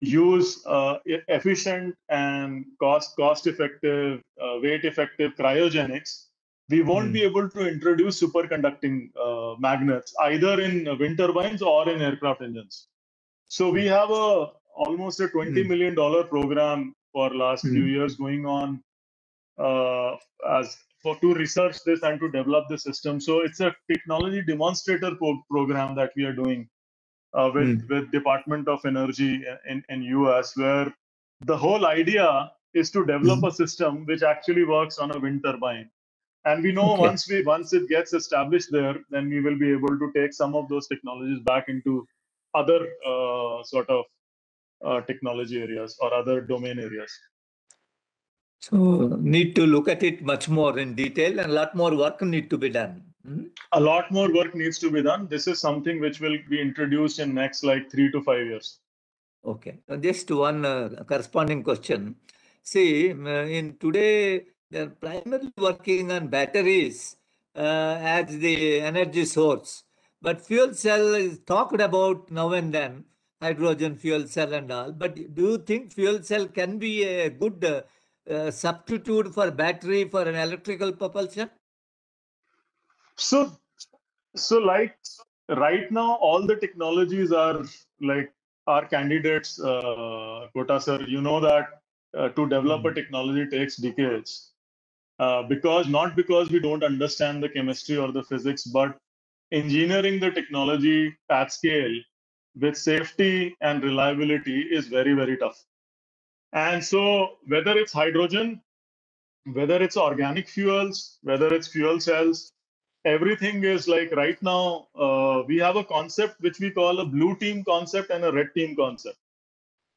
use efficient and cost effective, weight effective cryogenics, we won't be able to introduce superconducting magnets either in wind turbines or in aircraft engines. So we have almost a $20 million program for last few years going on as for to research this and to develop the system. So it's a technology demonstrator program that we are doing with Department of Energy in US, where the whole idea is to develop a system which actually works on a wind turbine. And we know
Okay.
once it gets established there, then we will be able to take some of those technologies back into other sort of technology areas or other domain areas.
So need to look at it much more in detail, and a lot more work need to be done.
A lot more work needs to be done. This is something which will be introduced in next like 3 to 5 years.
Okay. Just one corresponding question. See, in today, they're primarily working on batteries as the energy source. But fuel cell is talked about now and then, hydrogen fuel cell and all. But do you think fuel cell can be a good substitute for battery for an electrical propulsion?
So like right now, all the technologies are like our candidates, Kota sir. You know that to develop a technology takes decades. Not because we don't understand the chemistry or the physics, but engineering the technology at scale with safety and reliability is very, very tough. And so whether it's hydrogen, whether it's organic fuels, whether it's fuel cells, everything is like right now, we have a concept which we call a blue team concept and a red team concept.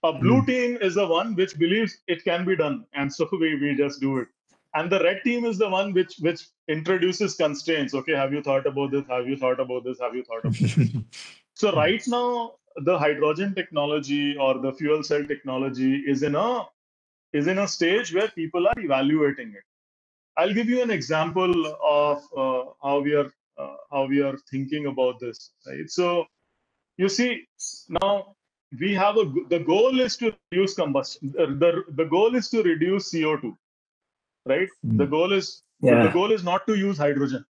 A blue team is the one which believes it can be done, and so we just do it. And the red team is the one which introduces constraints. Okay, have you thought about this? Have you thought about this? Have you thought about this? So right now, the hydrogen technology or the fuel cell technology is in a stage where people are evaluating it. I'll give you an example of how we are thinking about this. Right. So you see now we have the goal is to reduce combustion. The goal is to reduce CO2. Right. The goal is not to use hydrogen.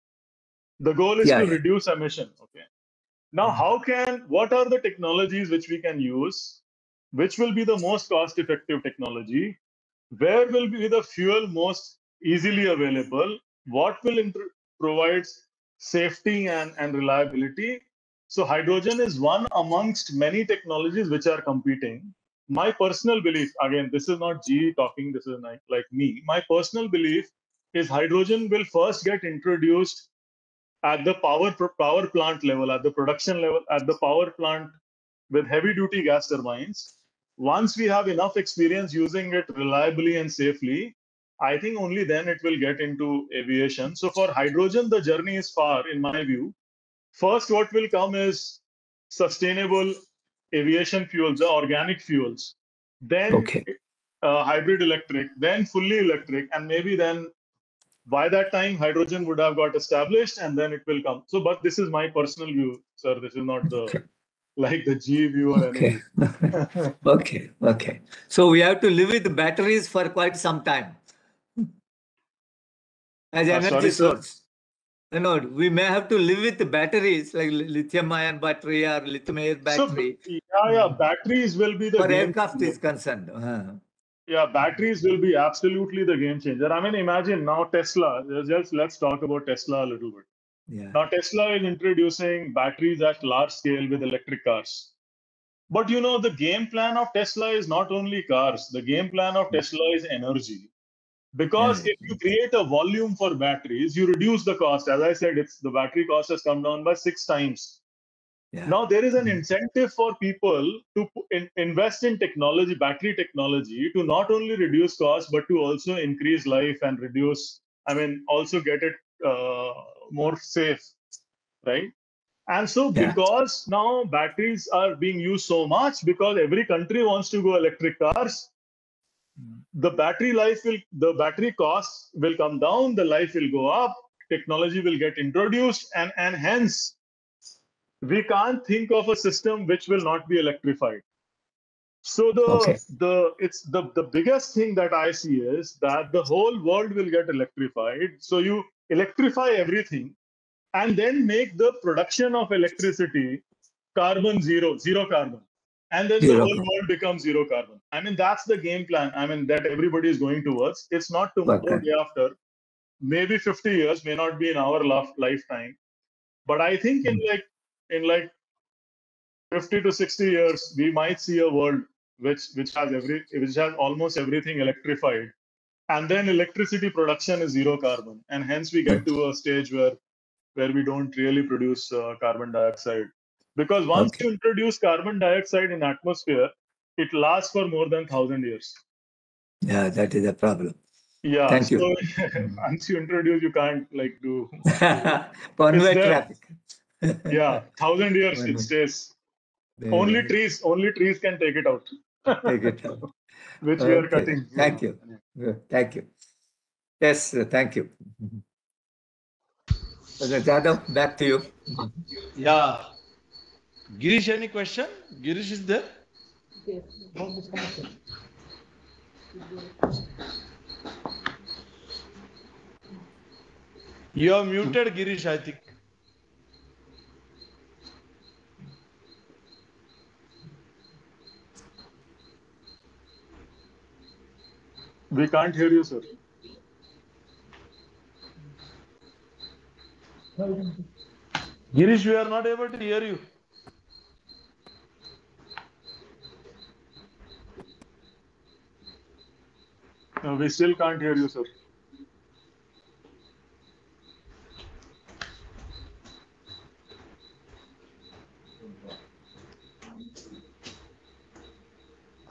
The goal is to reduce emission. Okay. Now, what are the technologies which we can use, which will be the most cost-effective technology? Where will be the fuel most easily available? What will provide safety and reliability? So hydrogen is one amongst many technologies which are competing. My personal belief, again, this is not GE talking, this is like me. My personal belief is hydrogen will first get introduced at the power plant level, at the production level, at the power plant with heavy duty gas turbines. Once we have enough experience using it reliably and safely, I think only then it will get into aviation. So for hydrogen, the journey is far, in my view. First, what will come is sustainable aviation fuels, the organic fuels, then
Okay.
hybrid electric, then fully electric, and maybe then by that time hydrogen would have got established, and then it will come. So, but this is my personal view, sir. This is not the
Okay.
like the G view or any
Okay.
view.
Okay. Okay. So we have to live with batteries for quite some time as energy
Sorry, sir.
source. We may have to live with batteries like lithium-ion battery or lithium-air
So,
battery
batteries will be the
for
game
aircraft
changer.
is concerned.
Yeah, batteries will be absolutely the game changer. I mean, imagine now Tesla. Just let's talk about Tesla a little bit.
Yeah.
Now, Tesla is introducing batteries at large scale with electric cars. But the game plan of Tesla is not only cars. The game plan of Tesla is energy. Because
Yeah.
if you create a volume for batteries, you reduce the cost. As I said, the battery cost has come down by 6 times.
Yeah.
Now there is an incentive for people to invest in technology, battery technology, to not only reduce costs but to also increase life and also get it more safe, right? And so
Yeah.
because now batteries are being used so much, because every country wants to go electric cars, the battery costs will come down, the life will go up, technology will get introduced, and hence we can't think of a system which will not be electrified. So
Okay.
the biggest thing that I see is that the whole world will get electrified. So you electrify everything and then make the production of electricity zero carbon. And then the
Zero.
whole world becomes zero carbon. I mean, that's the game plan. I mean, that everybody is going towards. It's not tomorrow,
Okay.
day after. Maybe 50 years, may not be in our lifetime. But I think in like 50 to 60 years, we might see a world which has almost everything electrified. And then electricity production is zero carbon. And hence we get to a stage where we don't really produce carbon dioxide. Because once
Okay.
you introduce carbon dioxide in atmosphere, it lasts for more than 1,000 years.
Yeah, that is a problem.
Yeah.
Thank
So
you.
once you introduce, you can't do.
One-way
It's there.
traffic.
Yeah, 1,000 years it stays. Only trees can take it out.
Take it out.
Which we are
Okay.
cutting.
Thank you. Thank you. Yes, thank you. Jadhav, back to you.
Yeah. Girish, any question? Girish is there?
Yes.
You are muted, Girish, I think.
We can't hear you, sir.
Girish, we are not able to hear you.
No, we still can't hear you, sir.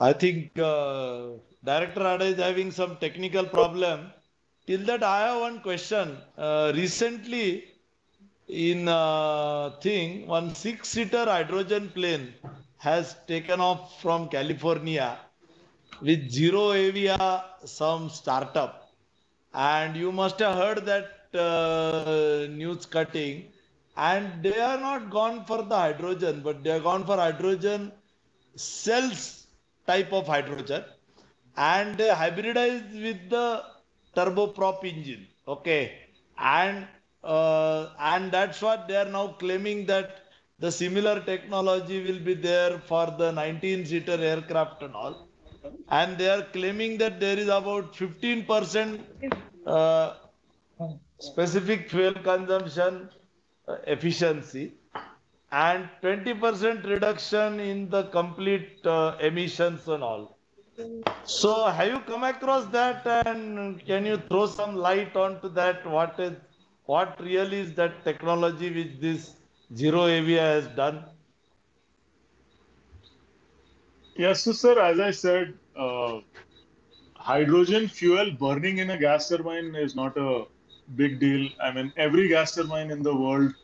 I think Director Ada is having some technical problem. Till that, I have one question. Recently, in one 6-seater hydrogen plane has taken off from California with Zero Avia, some startup. And you must have heard that news cutting. And they are not gone for the hydrogen, but they are gone for hydrogen cells type of hydrogen, and they hybridized with the turboprop engine. Okay, and that's what they are now claiming, that the similar technology will be there for the 19-seater aircraft and all. And they are claiming that there is about 15% uh, specific fuel consumption efficiency and 20% reduction in the complete emissions and all. So have you come across that, and can you throw some light onto that? What really is that technology which this Zero Avia has done?
Yes, so sir, as I said, hydrogen fuel burning in a gas turbine is not a big deal. I mean, every gas turbine in the world,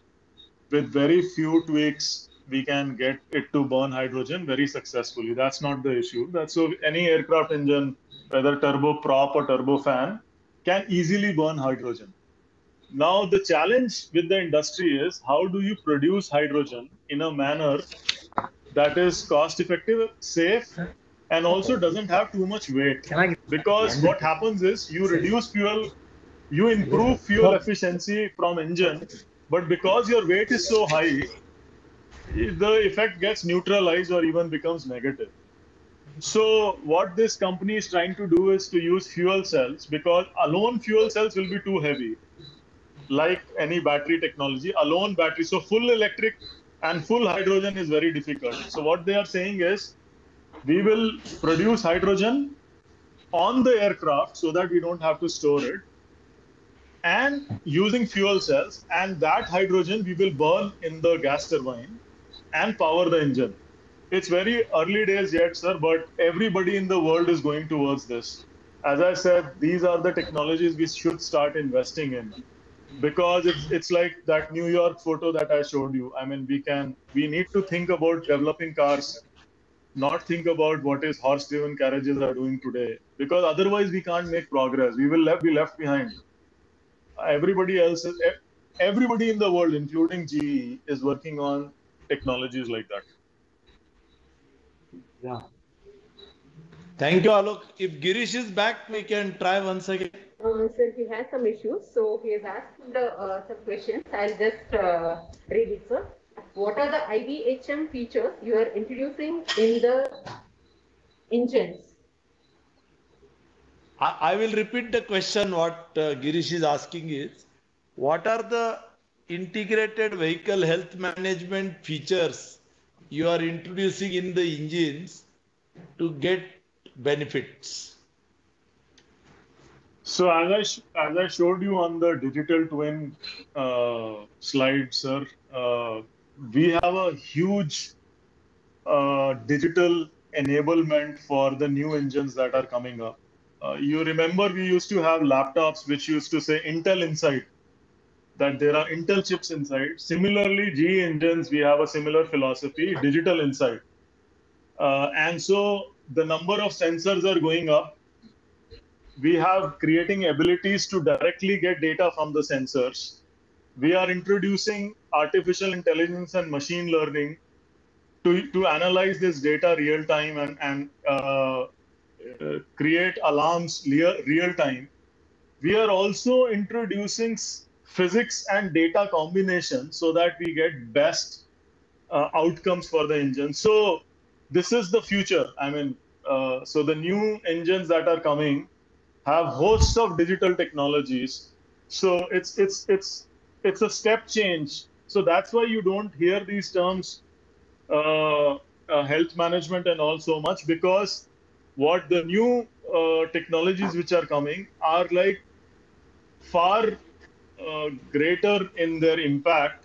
with very few tweaks, we can get it to burn hydrogen very successfully. That's not the issue. That's so any aircraft engine, whether turboprop or turbofan, can easily burn hydrogen. Now, the challenge with the industry is how do you produce hydrogen in a manner that is cost effective, safe, and also doesn't have too much weight? Because what happens is you reduce fuel, you improve fuel efficiency from engine, but because your weight is so high, the effect gets neutralized or even becomes negative. So what this company is trying to do is to use fuel cells, because alone fuel cells will be too heavy. Like any battery technology, alone battery, so full electric and full hydrogen is very difficult. So what they are saying is, we will produce hydrogen on the aircraft so that we don't have to store it, and using fuel cells, and that hydrogen we will burn in the gas turbine and power the engine. It's very early days yet, sir, but everybody in the world is going towards this. As I said, these are the technologies we should start investing in, because it's like that New York photo that I showed you. I mean, we need to think about developing cars, not think about what is horse-driven carriages are doing today, because otherwise we can't make progress. We will be left behind. Everybody else, everybody in the world, including GE, is working on technologies like that.
Yeah. Thank you, Alok. If Girish is back, we can try once again.
Sir, he has some issues, so he has asked some questions. I'll just read it, sir. What are the IBHM features you are introducing in the engines?
I will repeat the question. What Girish is asking is, what are the integrated vehicle health management features you are introducing in the engines to get benefits?
So as I showed you on the digital twin slide, sir, we have a huge digital enablement for the new engines that are coming up. You remember we used to have laptops which used to say Intel inside, that there are Intel chips inside. Similarly, GE engines, we have a similar philosophy, digital inside. And so the number of sensors are going up. We have creating abilities to directly get data from the sensors. We are introducing artificial intelligence and machine learning to analyze this data real time and create alarms real time. We are also introducing physics and data combination so that we get best outcomes for the engine. So this is the future. I mean, so the new engines that are coming have hosts of digital technologies. So it's a step change. So that's why you don't hear these terms health management and all so much, because what the new technologies which are coming are like far greater in their impact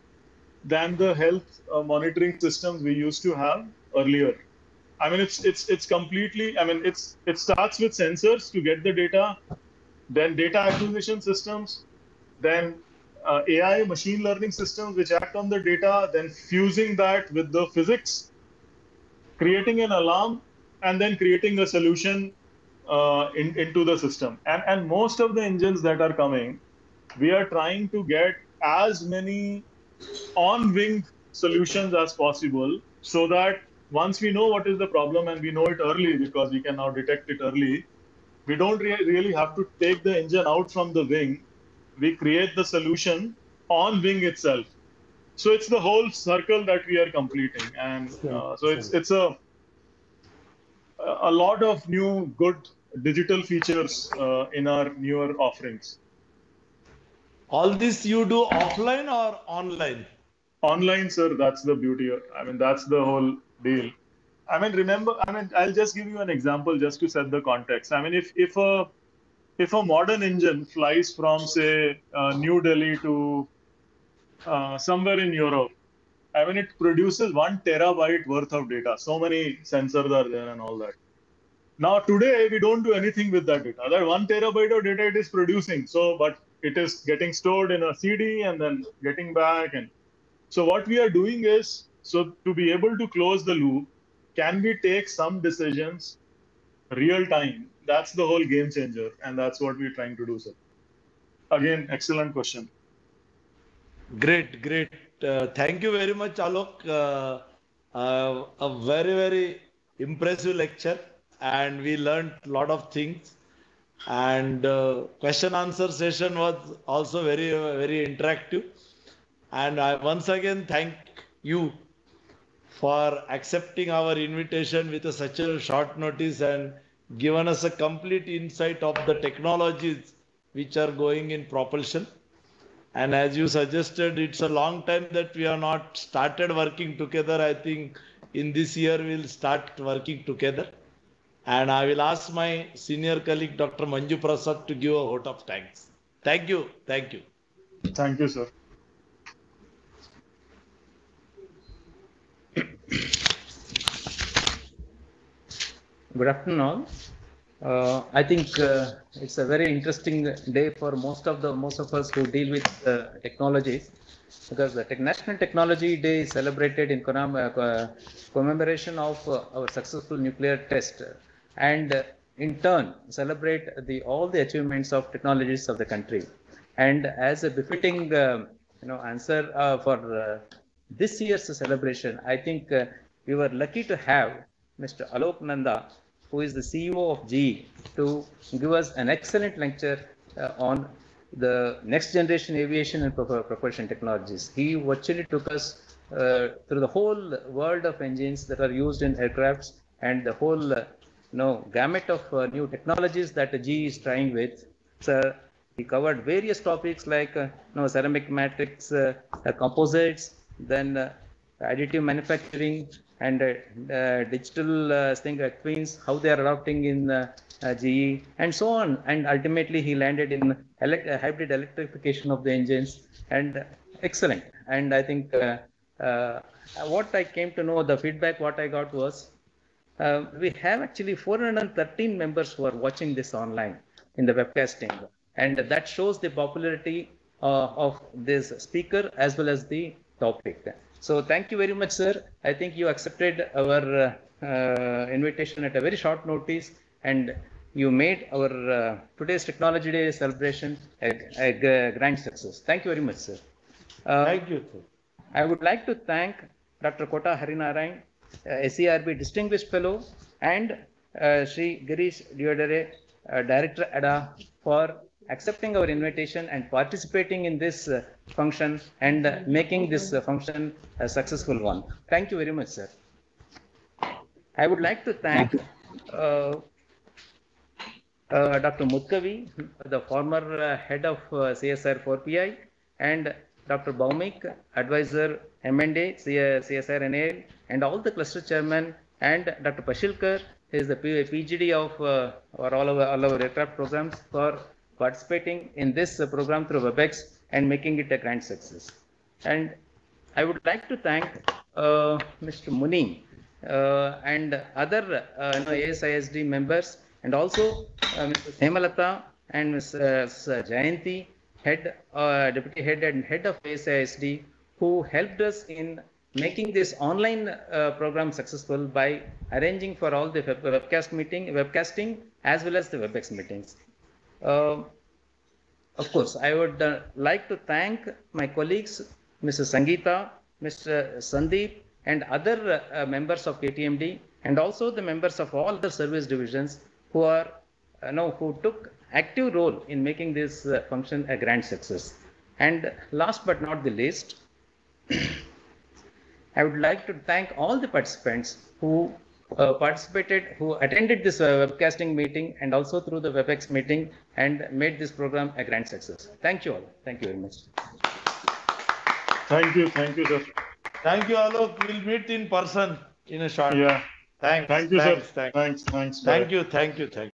than the health monitoring systems we used to have earlier. I mean, it's completely. I mean, it starts with sensors to get the data, then data acquisition systems, then AI machine learning systems which act on the data, then fusing that with the physics, creating an alarm, and then creating a solution into the system. And most of the engines that are coming, we are trying to get as many on-wing solutions as possible, so that once we know what is the problem, and we know it early because we can now detect it early, we don't really have to take the engine out from the wing. We create the solution on wing itself. So it's the whole circle that we are completing, and so it's a lot of new good digital features in our newer offerings.
All this you do offline or online?
Online, sir, that's the beauty. I mean, that's the whole deal. I mean, remember, I mean, I'll just give you an example just to set the context. I mean, if a modern engine flies from, say, New Delhi to somewhere in Europe, I mean, it produces 1 terabyte worth of data. So many sensors are there and all that. Now today we don't do anything with that data. That 1 terabyte of data it is producing. So, but it is getting stored in a CD and then getting back. And so what we are doing is, so to be able to close the loop, can we take some decisions real time? That's the whole game changer. And that's what we're trying to do, sir. Again, excellent question.
Great, great. Thank you very much, Alok. A very, very impressive lecture, and we learned a lot of things. And question answer session was also very, very interactive. And I once again thank you for accepting our invitation with such a short notice and given us a complete insight of the technologies which are going in propulsion. And as you suggested, it's a long time that we have not started working together. I think in this year we'll start working together. And I will ask my senior colleague, Dr. Manju Prasad, to give a vote of thanks. Thank you. Thank you.
Thank you, sir.
Good afternoon, all. I think it's a very interesting day for most of us who deal with technologies, because the National Technology Day is celebrated in commemoration of our successful nuclear test, and in turn celebrate all the achievements of technologies of the country. And as a befitting answer for this year's celebration, I think we were lucky to have Mr. Alok Nanda, who is the CEO of GE, to give us an excellent lecture on the next generation aviation and propulsion technologies. He virtually took us through the whole world of engines that are used in aircrafts and the whole gamut of new technologies that GE is trying with. So he covered various topics like ceramic matrix, composites, then additive manufacturing, and digital twins, how they are adopting in GE, and so on. And ultimately, he landed in hybrid electrification of the engines, and excellent. And I think what I came to know, the feedback what I got was, we have actually 413 members who are watching this online in the webcasting, and that shows the popularity of this speaker as well as the topic. So thank you very much, sir. I think you accepted our invitation at a very short notice, and you made our today's Technology Day celebration a grand success. Thank you very much, sir.
Thank you, sir.
I would like to thank Dr. Kota Harinarayan, SERB Distinguished Fellow, and Sri Girish Diodare, Director ADA, for accepting our invitation and participating in this function and making this function a successful one. Thank you very much, sir. I would like to thank Dr. Mutkavi, the former head of CSR 4PI, and Dr. Baumik, advisor M&A, CSR NAL, and all the cluster chairman, and Dr. Pashilkar, who is the PGD of all our aircraft programs, for participating in this program through WebEx and making it a grand success. And I would like to thank Mr. Muni and other ASISD members, and also Mr. Hemalata and Ms. Jayanti, deputy head and head of ASISD, who helped us in making this online program successful by arranging for all the webcasting as well as the WebEx meetings. Of course, I would like to thank my colleagues, Mrs. Sangeeta, Mr. Sandeep, and other members of KTMD, and also the members of all the service divisions who are who took active role in making this function a grand success. And last but not the least, I would like to thank all the participants who participated, who attended this webcasting meeting and also through the WebEx meeting, and made this program a grand success. Thank you all. Thank you very much.
Thank you, sir.
Thank you, Alok. We'll meet in person in a short.
Yeah.
Thanks.
Thank you,
Thanks.
sir.
Thanks.
Thanks.
Thank you.